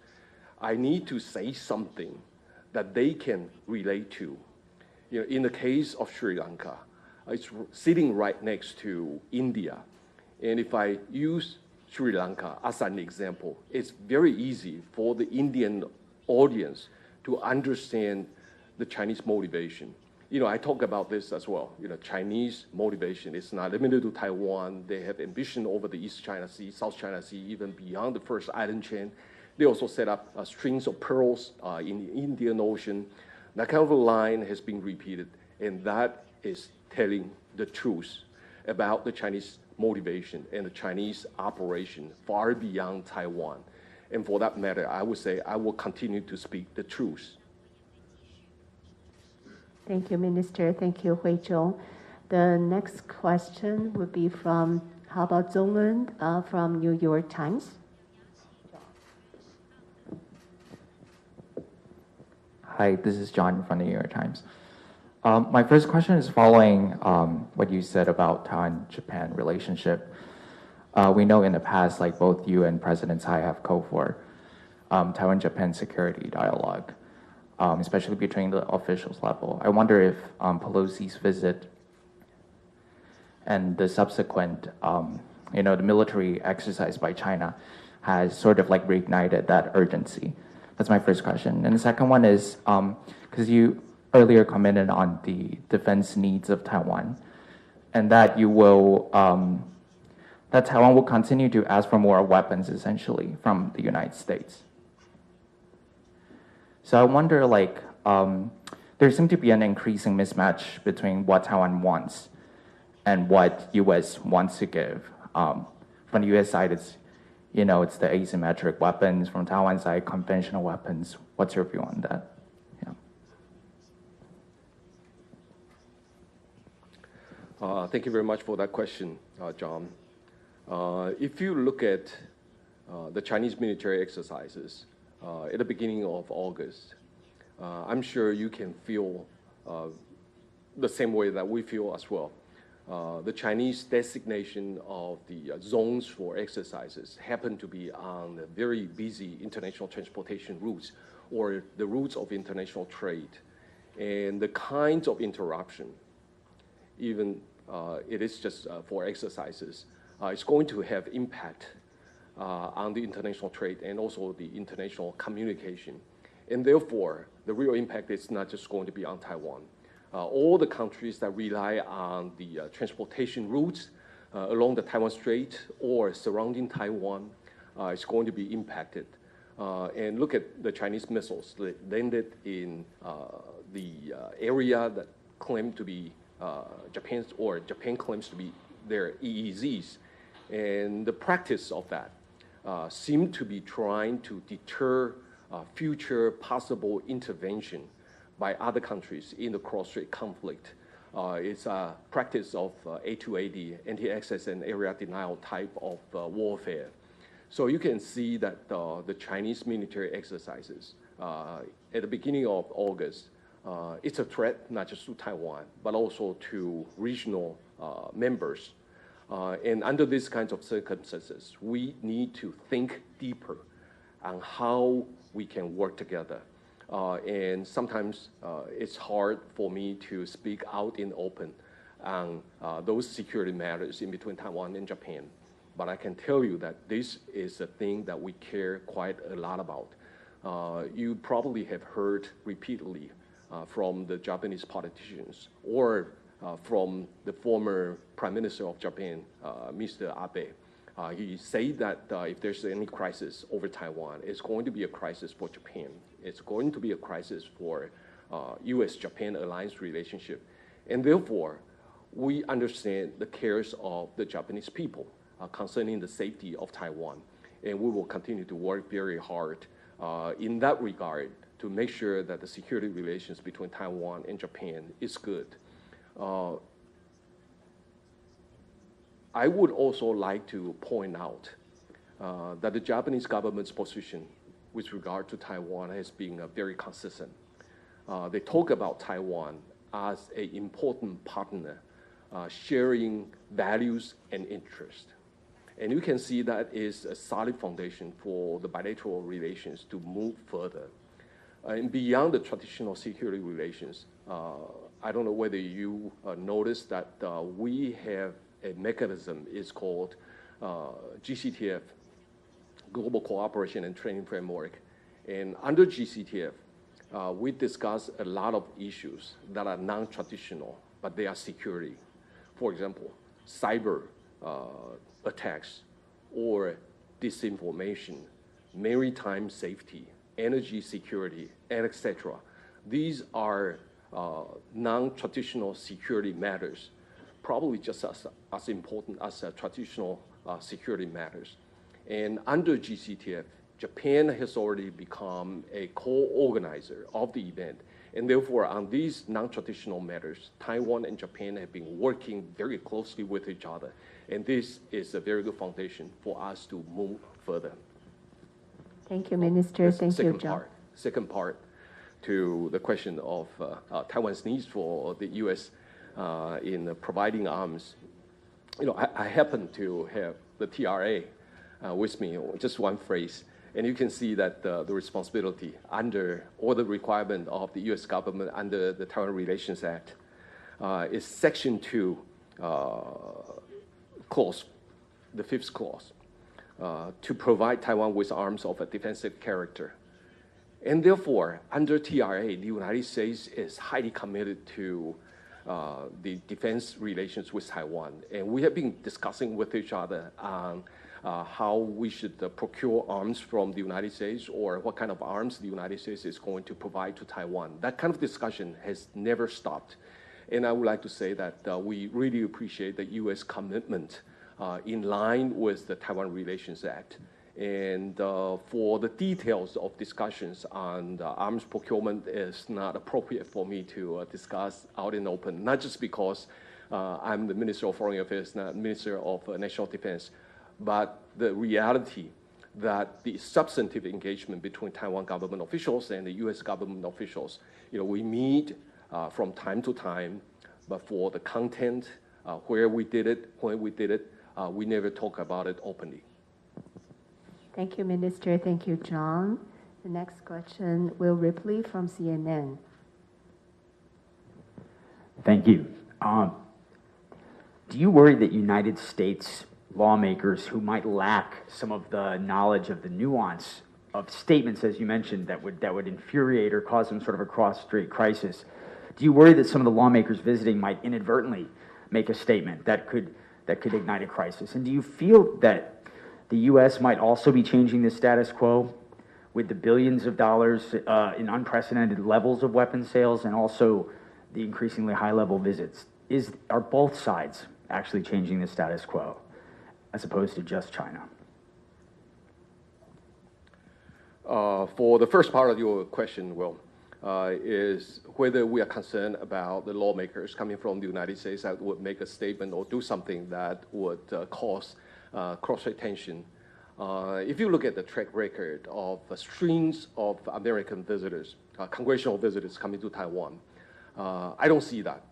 I need to say something that they can relate to. You know, in the case of Sri Lanka, it's sitting right next to India. And if I use Sri Lanka as an example, it's very easy for the Indian audience to understand the Chinese motivation. You know, I talk about this as well. You know, Chinese motivation is not limited to Taiwan. They have ambition over the East China Sea, South China Sea, even beyond the first island chain. They also set up strings of pearls in the Indian Ocean. That kind of a line has been repeated, and that is telling the truth about the Chinese motivation and the Chinese operation far beyond Taiwan. And for that matter, I would say I will continue to speak the truth. Thank you, Minister. Thank you, Hui Zhong. The next question would be from, how about Zhongen from New York Times? Hi, this is John from the New York Times. My first question is following what you said about Taiwan-Japan relationship. We know in the past, like both you and President Tsai have called for Taiwan-Japan security dialogue, especially between the officials level. I wonder if Pelosi's visit and the subsequent, the military exercise by China has sort of like reignited that urgency. That's my first question. And the second one is, because you earlier commented on the defense needs of Taiwan, and that you will, that Taiwan will continue to ask for more weapons, essentially, from the United States. So I wonder, like, there seems to be an increasing mismatch between what Taiwan wants and what U.S. wants to give. From the U.S. side, it's the asymmetric weapons. From Taiwan side, conventional weapons. What's your view on that? Yeah. Thank you very much for that question, John. If you look at the Chinese military exercises at the beginning of August, I'm sure you can feel the same way that we feel as well. The Chinese designation of the zones for exercises happen to be on the very busy international transportation routes or the routes of international trade. And the kinds of interruption, even it is just for exercises, it's going to have impact on the international trade and also the international communication. And therefore, the real impact is not just going to be on Taiwan. All the countries that rely on the transportation routes along the Taiwan Strait or surrounding Taiwan is going to be impacted. And look at the Chinese missiles that landed in the area that claim to be Japan's, or Japan claims to be their EEZs. And the practice of that seem to be trying to deter future possible intervention by other countries in the cross-strait conflict. It's a practice of A2AD, anti-access and area denial type of warfare. So you can see that the Chinese military exercises at the beginning of August, it's a threat not just to Taiwan, but also to regional members. And under these kinds of circumstances, we need to think deeper on how we can work together. And sometimes it's hard for me to speak out in open on those security matters in between Taiwan and Japan. But I can tell you that this is a thing that we care quite a lot about. You probably have heard repeatedly from the Japanese politicians or from the former Prime Minister of Japan, Mr. Abe. He said that if there's any crisis over Taiwan, it's going to be a crisis for Japan. It's going to be a crisis for U.S.-Japan alliance relationship. And therefore, we understand the cares of the Japanese people concerning the safety of Taiwan. And we will continue to work very hard in that regard to make sure that the security relations between Taiwan and Japan is good. I would also like to point out that the Japanese government's position with regard to Taiwan has been very consistent. They talk about Taiwan as an important partner, sharing values and interests. And you can see that is a solid foundation for the bilateral relations to move further. And beyond the traditional security relations, I don't know whether you noticed that we have a mechanism, it's called GCTF, Global Cooperation and Training Framework. And under GCTF, we discuss a lot of issues that are non-traditional, but they are security. For example, cyber attacks or disinformation, maritime safety, energy security, and etc. These are non-traditional security matters, probably just as important as traditional security matters. And under GCTF, Japan has already become a co-organizer of the event. And therefore, on these non-traditional matters, Taiwan and Japan have been working very closely with each other. And this is a very good foundation for us to move further. Thank you, Minister. Thank you, John. Second part to the question of Taiwan's needs for the U.S. In providing arms. You know, I happen to have the TRA with me, just one phrase. And you can see that the responsibility under, or the requirement of the U.S. government under the Taiwan Relations Act is Section 2, clause, the 5th clause, to provide Taiwan with arms of a defensive character. And therefore, under TRA, the United States is highly committed to the defense relations with Taiwan. And we have been discussing with each other on how we should procure arms from the United States, or what kind of arms the United States is going to provide to Taiwan. That kind of discussion has never stopped. And I would like to say that we really appreciate the U.S. commitment in line with the Taiwan Relations Act. And for the details of discussions on the arms procurement, is not appropriate for me to discuss out in open, not just because I'm the Minister of Foreign Affairs, not Minister of National Defense, but the reality that the substantive engagement between Taiwan government officials and the U.S. government officials, you know, we meet from time to time, but for the content, where we did it, when we did it, we never talk about it openly. Thank you, Minister. Thank you, John. The next question, Will Ripley from CNN. Thank you. Do you worry that United States lawmakers who might lack some of the knowledge of the nuance of statements, as you mentioned, that would infuriate or cause some sort of a cross-strait crisis, do you worry that some of the lawmakers visiting might inadvertently make a statement that could ignite a crisis? And do you feel that the U.S. might also be changing the status quo with the billions of dollars in unprecedented levels of weapons sales, and also the increasingly high-level visits? Are both sides actually changing the status quo, as opposed to just China? For the first part of your question, Will, is whether we are concerned about the lawmakers coming from the United States that would make a statement or do something that would cause cross-strait tension. If you look at the track record of streams of American visitors, congressional visitors coming to Taiwan, I don't see that.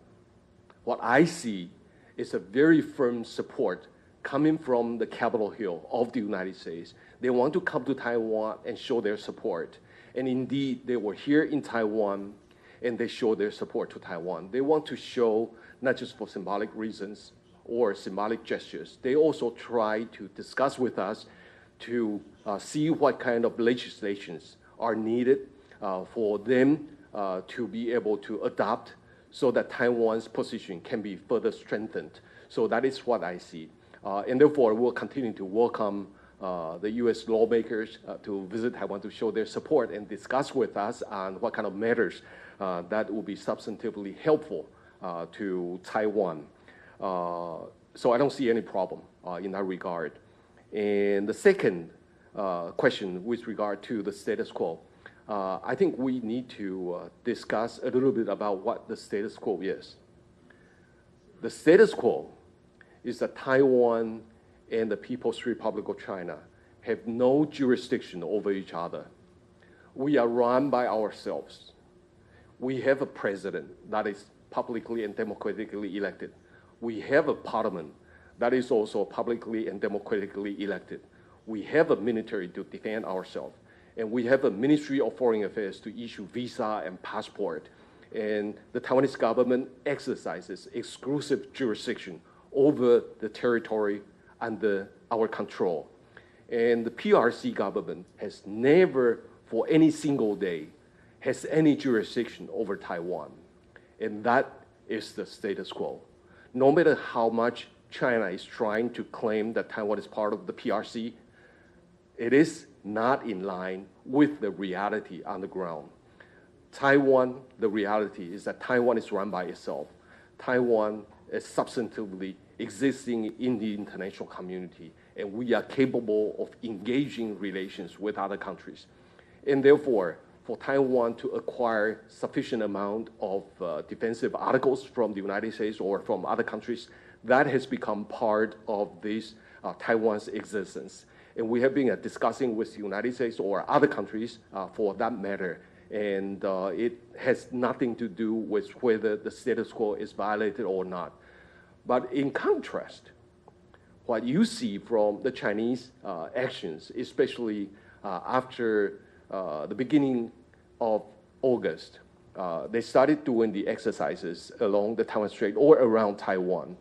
What I see is a very firm support coming from the Capitol Hill of the United States. They want to come to Taiwan and show their support. And indeed, they were here in Taiwan, and they show their support to Taiwan. They want to show, not just for symbolic reasons or symbolic gestures, they also try to discuss with us to see what kind of legislations are needed for them to be able to adopt, so that Taiwan's position can be further strengthened. So that is what I see. And therefore, we'll continue to welcome the U.S. lawmakers to visit Taiwan to show their support and discuss with us on what kind of matters that will be substantively helpful to Taiwan. So I don't see any problem in that regard. And the second question with regard to the status quo, I think we need to discuss a little bit about what the status quo is. The status quo is that Taiwan and the People's Republic of China have no jurisdiction over each other. We are run by ourselves. We have a president that is publicly and democratically elected. We have a parliament that is also publicly and democratically elected. We have a military to defend ourselves. And we have a Ministry of Foreign Affairs to issue visa and passport. And the Taiwanese government exercises exclusive jurisdiction over the territory under our control. And the PRC government has never, for any single day, has any jurisdiction over Taiwan. And that is the status quo. No matter how much China is trying to claim that Taiwan is part of the PRC, it is not in line with the reality on the ground. Taiwan, the reality is that Taiwan is run by itself. Taiwan is substantively existing in the international community, and we are capable of engaging relations with other countries. And therefore, for Taiwan to acquire sufficient amount of defensive articles from the United States or from other countries, that has become part of this Taiwan's existence. And we have been discussing with the United States or other countries for that matter. And it has nothing to do with whether the status quo is violated or not. But in contrast, what you see from the Chinese actions, especially after the beginning of August, they started doing the exercises along the Taiwan Strait or around Taiwan.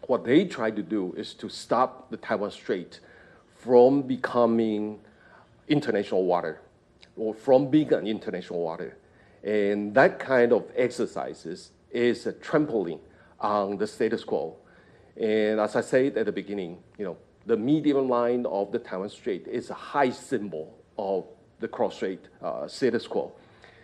What they tried to do is to stop the Taiwan Strait from becoming international water or from being an international water. And that kind of exercises is a trampoline on the status quo. And as I said at the beginning, the medium line of the Taiwan Strait is a high symbol of the cross-strait status quo.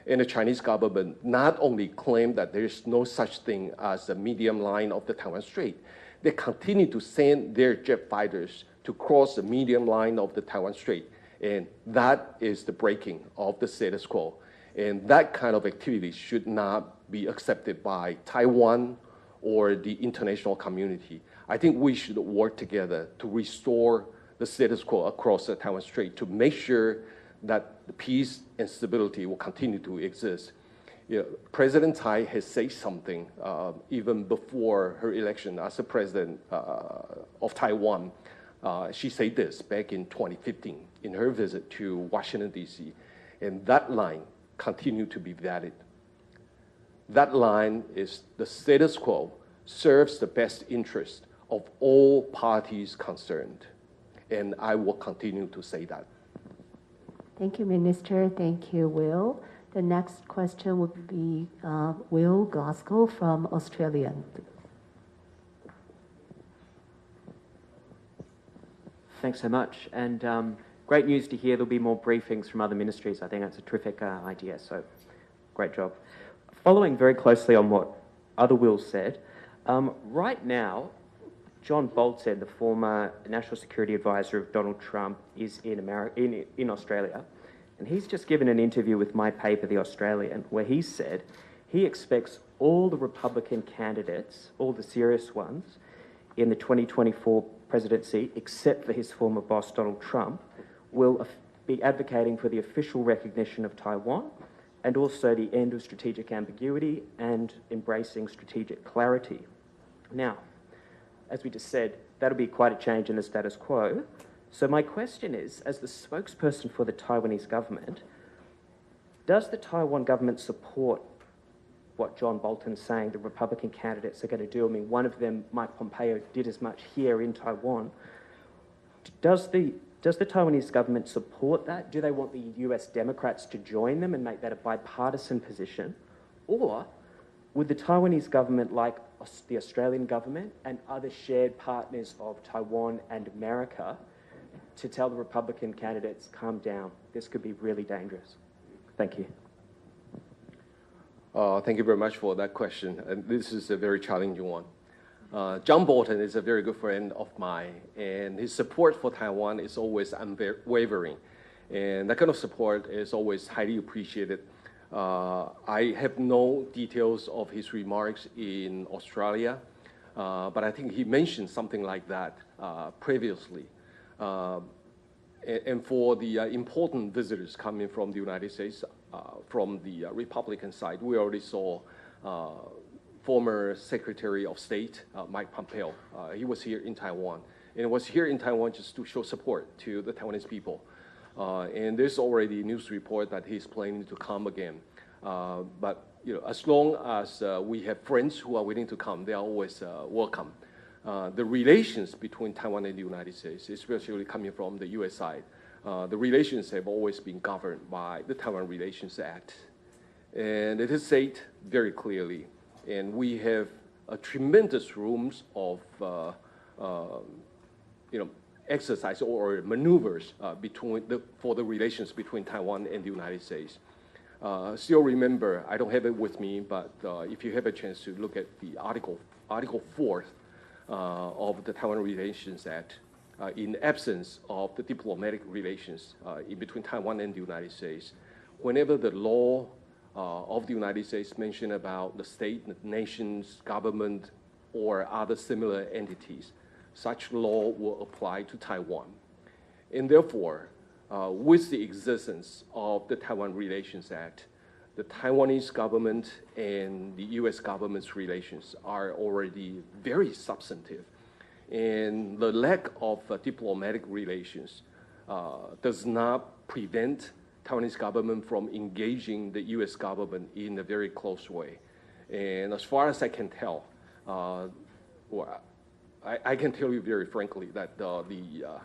And the Chinese government not only claimed that there's no such thing as a medium line of the Taiwan Strait, they continue to send their jet fighters to cross the medium line of the Taiwan Strait. And that is the breaking of the status quo. And that kind of activity should not be accepted by Taiwan or the international community. I think we should work together to restore the status quo across the Taiwan Strait to make sure that the peace and stability will continue to exist. President Tsai has said something even before her election as the president of Taiwan. She said this back in 2015 in her visit to Washington, D.C., and that line continued to be valid. That line is the status quo serves the best interest of all parties concerned, and I will continue to say that. Thank you, Minister. Thank you, Will. The next question would be Will Glasgow from Australia. Thanks so much. And great news to hear there'll be more briefings from other ministries. I think that's a terrific idea, so great job. Following very closely on what other Will said, right now, John Bolton, the former National Security Advisor of Donald Trump, is in Australia. And he's just given an interview with my paper, The Australian, where he said he expects all the Republican candidates, all the serious ones, in the 2024 presidency, except for his former boss, Donald Trump, will be advocating for the official recognition of Taiwan and also the end of strategic ambiguity and embracing strategic clarity. Now, as we just said, that'll be quite a change in the status quo. So my question is, as the spokesperson for the Taiwanese government, does the Taiwan government support what John Bolton's saying the Republican candidates are going to do? I mean, one of them, Mike Pompeo, did as much here in Taiwan. Does the Taiwanese government support that? Do they want the US Democrats to join them and make that a bipartisan position? Or would the Taiwanese government, like the Australian government and other shared partners of Taiwan and America, to tell the Republican candidates, calm down, this could be really dangerous? Thank you. Thank you very much for that question. And this is a very challenging one. John Bolton is a very good friend of mine, and his support for Taiwan is always unwavering. And that kind of support is always highly appreciated. I have no details of his remarks in Australia, but I think he mentioned something like that previously. And for the important visitors coming from the United States, from the Republican side, we already saw former Secretary of State Mike Pompeo. He was here in Taiwan, and was here in Taiwan just to show support to the Taiwanese people. And there's already a news report that he's planning to come again. But as long as we have friends who are willing to come, they are always welcome. The relations between Taiwan and the United States, especially coming from the U.S. side, the relations have always been governed by the Taiwan Relations Act. And it is said very clearly, and we have a tremendous rooms of exercise or maneuvers for the relations between Taiwan and the United States. Still remember, I don't have it with me, but if you have a chance to look at the Article 4 of the Taiwan Relations Act, in absence of the diplomatic relations in between Taiwan and the United States, whenever the law of the United States mention about the state, the nation's government, or other similar entities, such law will apply to Taiwan. And therefore, with the existence of the Taiwan Relations Act, the Taiwanese government and the U.S. government's relations are already very substantive. And the lack of diplomatic relations does not prevent Taiwanese government from engaging the U.S. government in a very close way. And as far as I can tell, I can tell you very frankly that the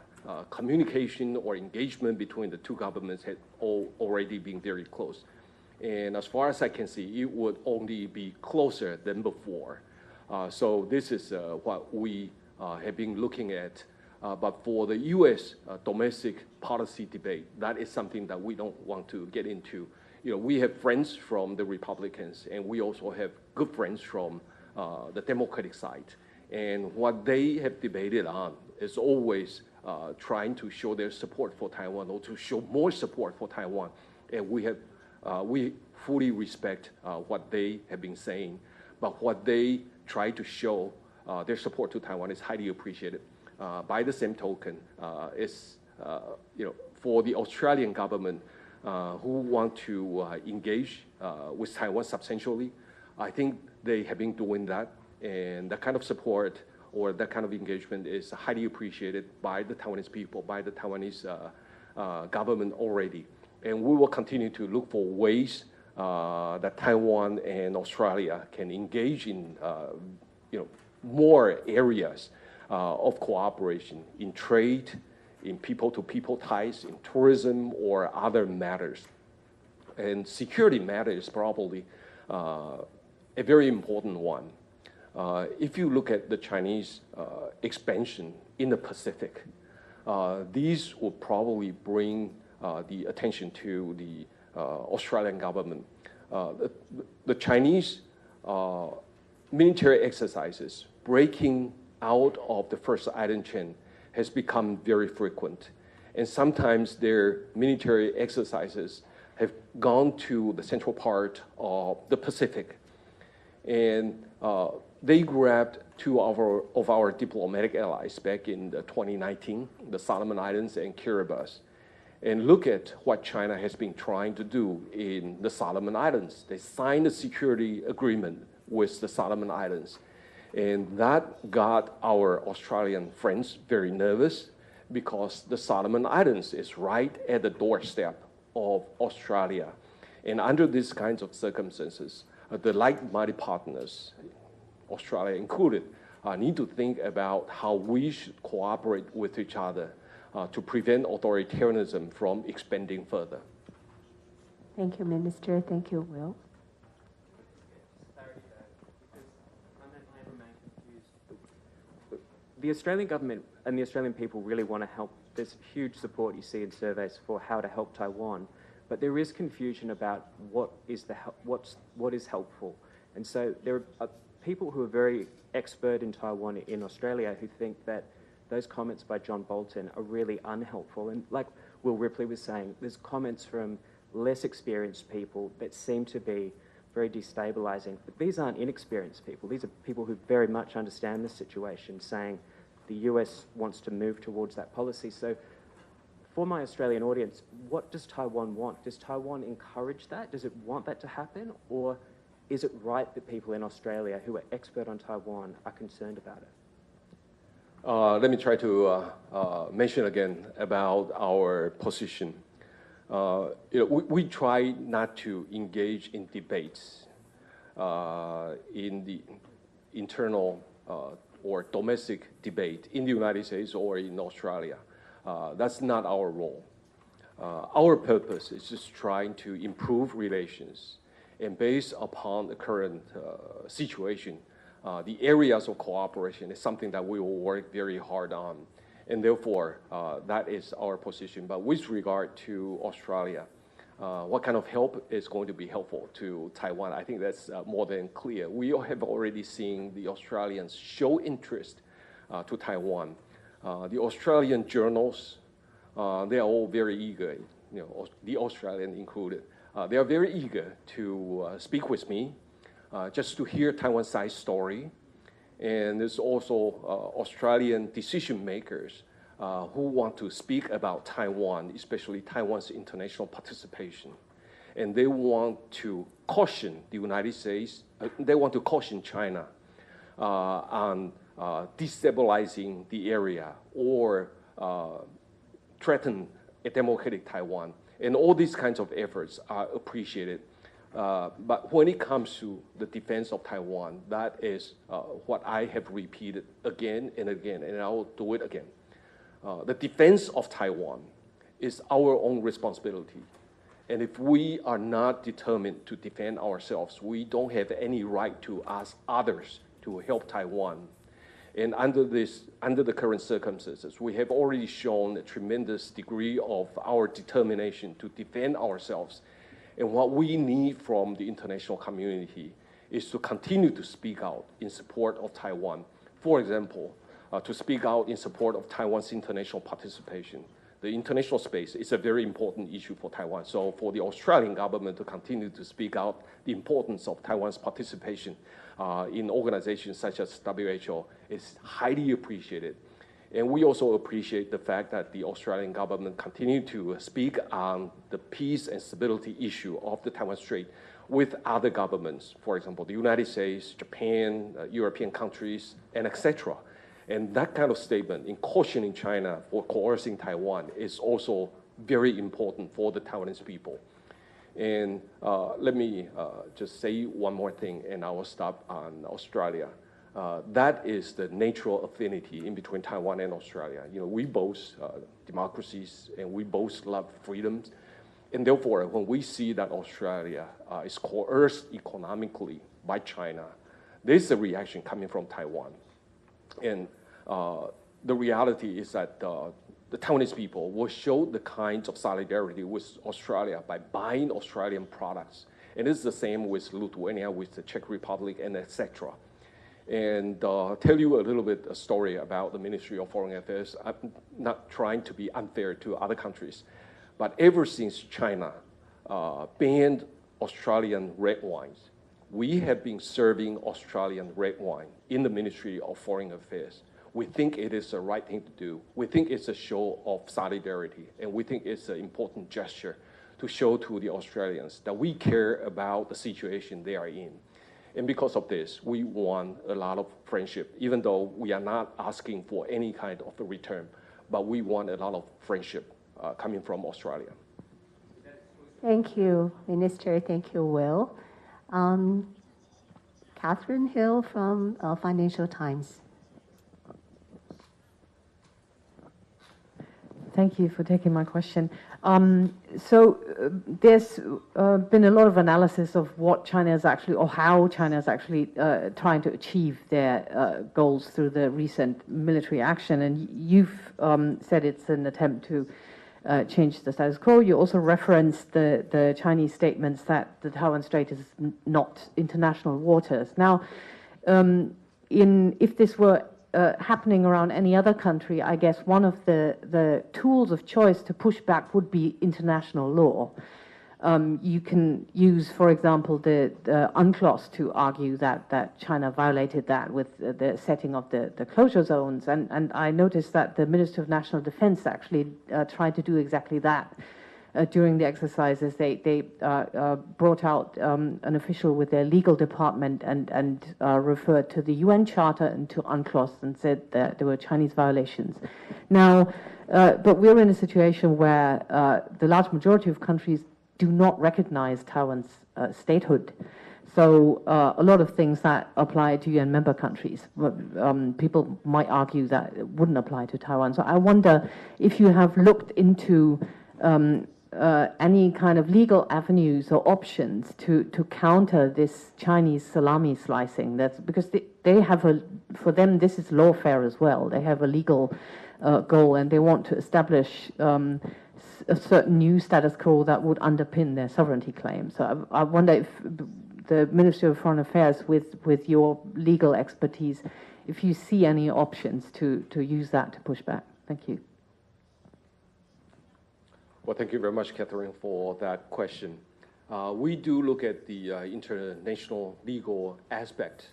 communication or engagement between the two governments had already been very close. And as far as I can see, it would only be closer than before. So this is what we have been looking at. But for the U.S. Domestic policy debate, that is something that we don't want to get into. We have friends from the Republicans, and we also have good friends from the Democratic side. And what they have debated on is always trying to show their support for Taiwan, or to show more support for Taiwan. And we fully respect what they have been saying. But what they try to show, their support to Taiwan, is highly appreciated. By the same token, for the Australian government who want to engage with Taiwan substantially, I think they have been doing that. And that kind of support or that kind of engagement is highly appreciated by the Taiwanese people, by the Taiwanese government already. And we will continue to look for ways that Taiwan and Australia can engage in more areas of cooperation in trade, in people-to-people ties, in tourism, or other matters. And security matters probably a very important one. If you look at the Chinese expansion in the Pacific, these will probably bring the attention to the Australian government. The Chinese military exercises breaking out of the first island chain has become very frequent. And sometimes their military exercises have gone to the central part of the Pacific. And they grabbed two of our diplomatic allies back in 2019, the Solomon Islands and Kiribati. And look at what China has been trying to do in the Solomon Islands. They signed a security agreement with the Solomon Islands. And that got our Australian friends very nervous, because the Solomon Islands is right at the doorstep of Australia. And under these kinds of circumstances, the like-minded partners, Australia included, need to think about how we should cooperate with each other to prevent authoritarianism from expanding further. Thank you, Minister. Thank you, Will. The Australian government and the Australian people really want to help. There's huge support you see in surveys for how to help Taiwan, but there is confusion about what is helpful. And so there are people who are very expert in Taiwan in Australia who think that those comments by John Bolton are really unhelpful. And like Will Ripley was saying, there's comments from less experienced people that seem to be very destabilizing. But these aren't inexperienced people. These are people who very much understand the situation, saying the US wants to move towards that policy. So for my Australian audience, what does Taiwan want? Does Taiwan encourage that? Does it want that to happen? Or is it right that people in Australia who are expert on Taiwan are concerned about it? Let me try to mention again about our position. We try not to engage in debates in the internal or domestic debate in the United States or in Australia. That's not our role. Our purpose is just trying to improve relations, and based upon the current situation, the areas of cooperation is something that we will work very hard on. And therefore, that is our position. But with regard to Australia, what kind of help is going to be helpful to Taiwan? I think that's more than clear. We have already seen the Australians show interest to Taiwan. The Australian journals, they are all very eager, the Australian included. They are very eager to speak with me, just to hear Taiwan's side story. And there's also Australian decision makers who want to speak about Taiwan, especially Taiwan's international participation. And they want to caution the United States, they want to caution China on destabilizing the area or threaten a democratic Taiwan. And all these kinds of efforts are appreciated. But when it comes to the defense of Taiwan, that is what I have repeated again and again, and I will do it again. The defense of Taiwan is our own responsibility. And if we are not determined to defend ourselves, we don't have any right to ask others to help Taiwan. And under the current circumstances, we have already shown a tremendous degree of our determination to defend ourselves. And what we need from the international community is to continue to speak out in support of Taiwan. For example, to speak out in support of Taiwan's international participation. The international space is a very important issue for Taiwan. So for the Australian government to continue to speak out the importance of Taiwan's participation in organizations such as WHO is highly appreciated. And we also appreciate the fact that the Australian government continue to speak on the peace and stability issue of the Taiwan Strait with other governments, for example, the United States, Japan, European countries, and etc. And that kind of statement in cautioning China for coercing Taiwan is also very important for the Taiwanese people. And let me just say one more thing, and I will stop on Australia. That is the natural affinity in between Taiwan and Australia. We both democracies, and we both love freedoms. And therefore, when we see that Australia is coerced economically by China, there's a reaction coming from Taiwan. And the reality is that the Taiwanese people will show the kinds of solidarity with Australia by buying Australian products. And it's the same with Lithuania, with the Czech Republic, and etc. And tell you a little bit a story about the Ministry of Foreign Affairs. I'm not trying to be unfair to other countries, but ever since China banned Australian red wines, we have been serving Australian red wine in the Ministry of Foreign Affairs. We think it is the right thing to do. We think it's a show of solidarity, and we think it's an important gesture to show to the Australians that we care about the situation they are in. And because of this, we want a lot of friendship, even though we are not asking for any kind of a return, but we want a lot of friendship coming from Australia. Thank you, Minister. Thank you, Will. Catherine Hill from Financial Times. Thank you for taking my question. There's been a lot of analysis of what China is actually, or how China is actually trying to achieve their goals through the recent military action. And you've said it's an attempt to change the status quo. You also referenced the Chinese statements that the Taiwan Strait is not international waters. Now, if this were happening around any other country, I guess one of the tools of choice to push back would be international law. You can use, for example, the UNCLOS to argue that China violated that with the setting of the closure zones. And I noticed that the Minister of National Defense actually tried to do exactly that. During the exercises, they brought out an official with their legal department and referred to the UN Charter and to UNCLOS and said that there were Chinese violations. Now, but we're in a situation where the large majority of countries do not recognize Taiwan's statehood. So a lot of things that apply to UN member countries, people might argue that it wouldn't apply to Taiwan. So I wonder if you have looked into any kind of legal avenues or options to counter this Chinese salami slicing. That's because they have for them this is lawfare as well. They have a legal goal and they want to establish a certain new status quo that would underpin their sovereignty claim. So I wonder if the Ministry of Foreign Affairs, with your legal expertise, if you see any options to use that to push back. Thank you. Well, thank you very much, Catherine, for that question. We do look at the international legal aspect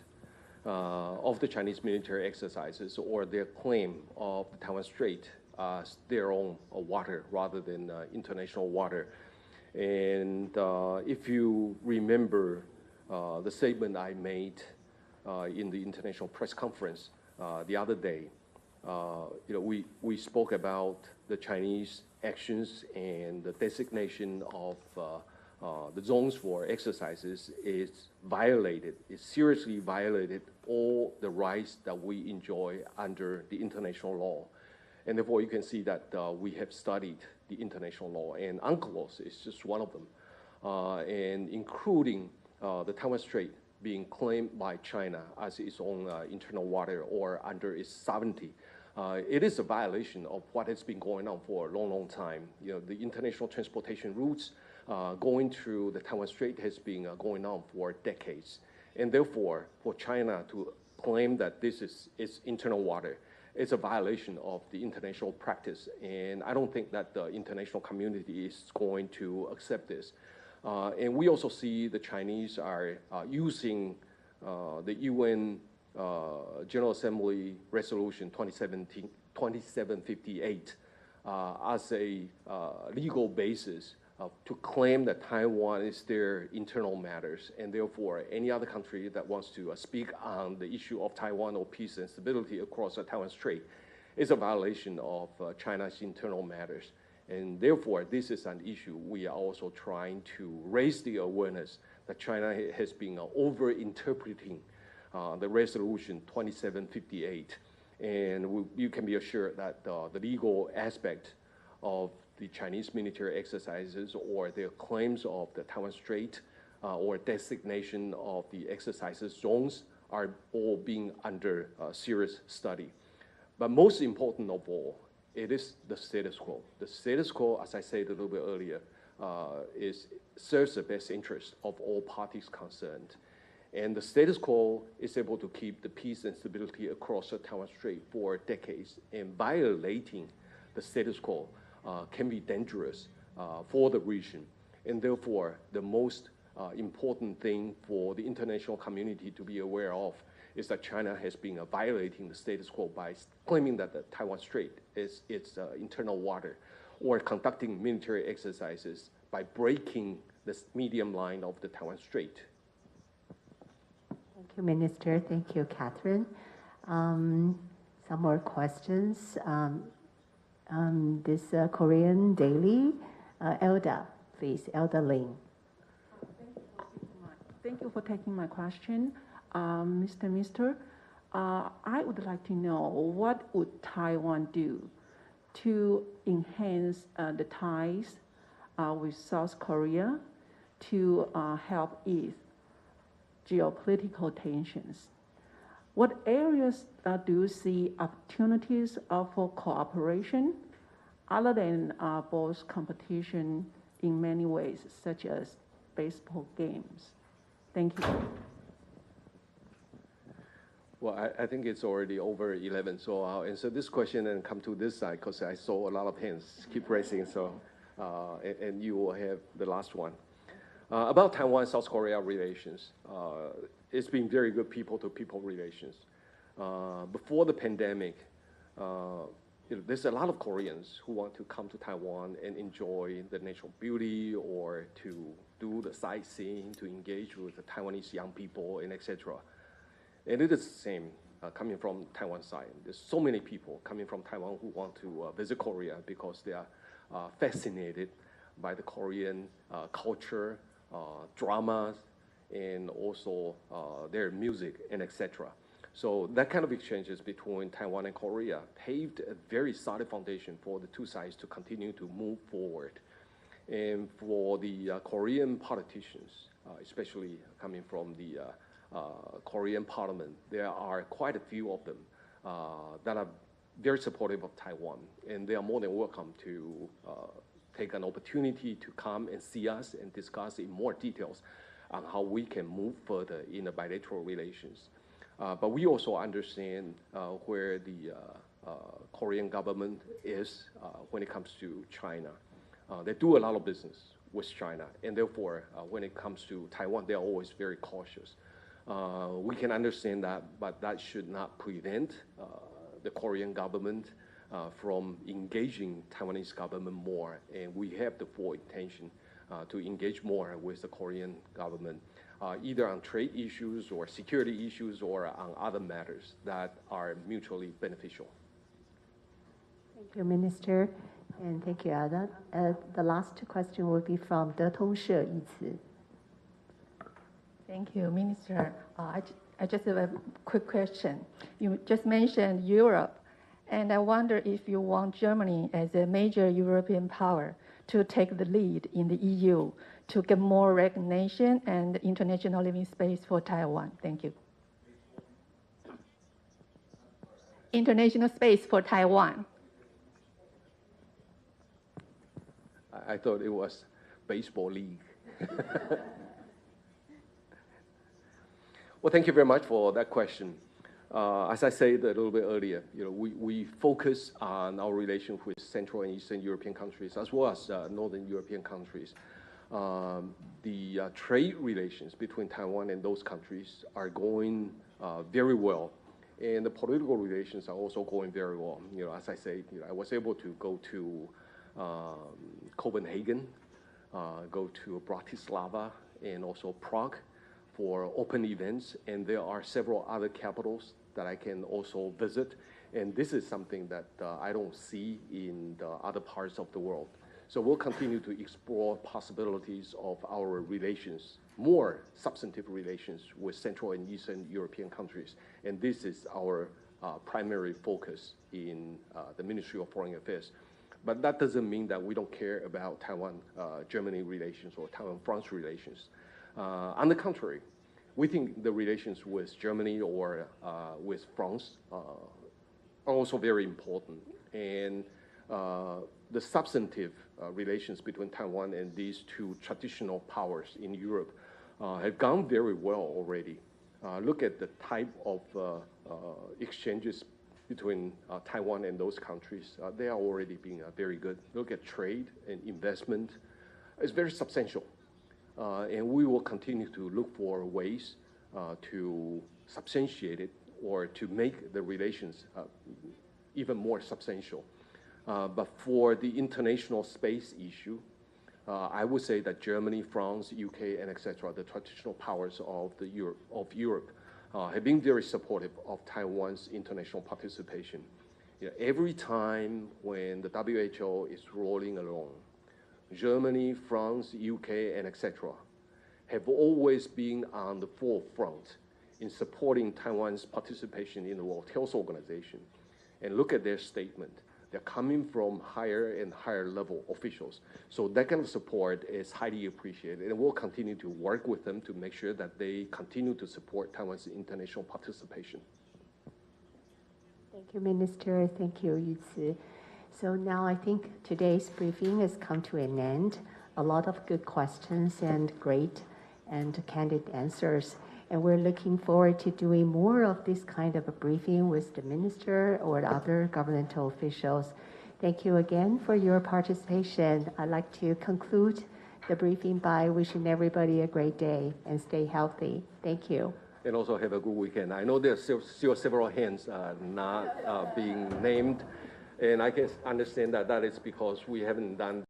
of the Chinese military exercises or their claim of the Taiwan Strait as their own water rather than international water. And if you remember the statement I made in the international press conference the other day, we spoke about the Chinese actions and the designation of the zones for exercises is violated, it seriously violated all the rights that we enjoy under the international law. And therefore, you can see that we have studied the international law, and UNCLOS is just one of them, and including the Taiwan Strait being claimed by China as its own internal water or under its sovereignty. It is a violation of what has been going on for a long, long time. The international transportation routes going through the Taiwan Strait has been going on for decades. And therefore, for China to claim that this is its internal water, it's a violation of the international practice. And I don't think that the international community is going to accept this. And we also see the Chinese are using the UN General Assembly Resolution 2758 as a legal basis to claim that Taiwan is their internal matters, and therefore any other country that wants to speak on the issue of Taiwan or peace and stability across the Taiwan Strait is a violation of China's internal matters. And therefore, this is an issue we are also trying to raise the awareness that China has been over-interpreting the resolution 2758. And you can be assured that the legal aspect of the Chinese military exercises or their claims of the Taiwan Strait or designation of the exercises zones are all being under serious study. But most important of all, it is the status quo. The status quo, as I said a little bit earlier, serves the best interest of all parties concerned. And the status quo is able to keep the peace and stability across the Taiwan Strait for decades. And violating the status quo can be dangerous for the region. And therefore, the most important thing for the international community to be aware of is that China has been violating the status quo by claiming that the Taiwan Strait is its internal water, or conducting military exercises by breaking the medium line of the Taiwan Strait. Thank you, Minister. Thank you, Catherine. Some more questions. This Korean daily, Elda, please, Elda Ling. Thank you for taking my question. Mr. Minister, I would like to know what would Taiwan do to enhance the ties with South Korea to help ease geopolitical tensions? What areas do you see opportunities for cooperation other than both competition in many ways, such as baseball games? Thank you. Well, I think it's already over 11, so I'll answer this question and come to this side because I saw a lot of hands keep raising. So and you will have the last one. About Taiwan-South Korea relations, it's been very good people-to-people relations. Before the pandemic, there's a lot of Koreans who want to come to Taiwan and enjoy the natural beauty or to do the sightseeing, to engage with the Taiwanese young people, and etc. And it is the same coming from Taiwan side. There's so many people coming from Taiwan who want to visit Korea because they are fascinated by the Korean culture, dramas, and also their music, and etc. So that kind of exchanges between Taiwan and Korea paved a very solid foundation for the two sides to continue to move forward. And for the Korean politicians, especially coming from the Korean parliament, there are quite a few of them that are very supportive of Taiwan, and they are more than welcome to take an opportunity to come and see us and discuss in more details on how we can move further in the bilateral relations. But we also understand where the Korean government is when it comes to China. They do a lot of business with China, and therefore, when it comes to Taiwan, they're always very cautious. We can understand that, but that should not prevent the Korean government from engaging Taiwanese government more, and we have the full intention to engage more with the Korean government, either on trade issues or security issues or on other matters that are mutually beneficial. Thank you, Minister, and thank you, Adam. The last question will be from De Tongshe Yizi. Thank you, Minister. I just have a quick question. You just mentioned Europe, and I wonder if you want Germany as a major European power to take the lead in the EU to get more recognition and international living space for Taiwan. Thank you. International space for Taiwan. I thought it was baseball league. Well, thank you very much for that question. As I said a little bit earlier, we focus on our relation with Central and Eastern European countries as well as Northern European countries. The trade relations between Taiwan and those countries are going very well, and the political relations are also going very well. As I say, I was able to go to Copenhagen, go to Bratislava, and also Prague for open events, and there are several other capitals that I can also visit, and this is something that I don't see in the other parts of the world. So we'll continue to explore possibilities of our relations, more substantive relations with Central and Eastern European countries, and this is our primary focus in the Ministry of Foreign Affairs. But that doesn't mean that we don't care about Taiwan-Germany relations or Taiwan-France relations. On the contrary, we think the relations with Germany or with France are also very important. And the substantive relations between Taiwan and these two traditional powers in Europe have gone very well already. Look at the type of exchanges between Taiwan and those countries. They are already being very good. Look at trade and investment. It's very substantial. And we will continue to look for ways to substantiate it or to make the relations even more substantial. But for the international space issue, I would say that Germany, France, UK, and etc., the traditional powers of Europe, have been very supportive of Taiwan's international participation. Every time when the WHO is rolling along, Germany, France, UK, and etc. have always been on the forefront in supporting Taiwan's participation in the World Health Organization. And look at their statement. They're coming from higher and higher level officials. So that kind of support is highly appreciated, and we'll continue to work with them to make sure that they continue to support Taiwan's international participation. Thank you, Minister. Thank you, Yu-Tzu. So now I think today's briefing has come to an end. A lot of good questions and great and candid answers. And we're looking forward to doing more of this kind of a briefing with the minister or other governmental officials Thank you again for your participation. I'd like to conclude the briefing by wishing everybody a great day and stay healthy. Thank you. And also have a good weekend. I know there's still several hands not being named, and I can understand that is because we haven't done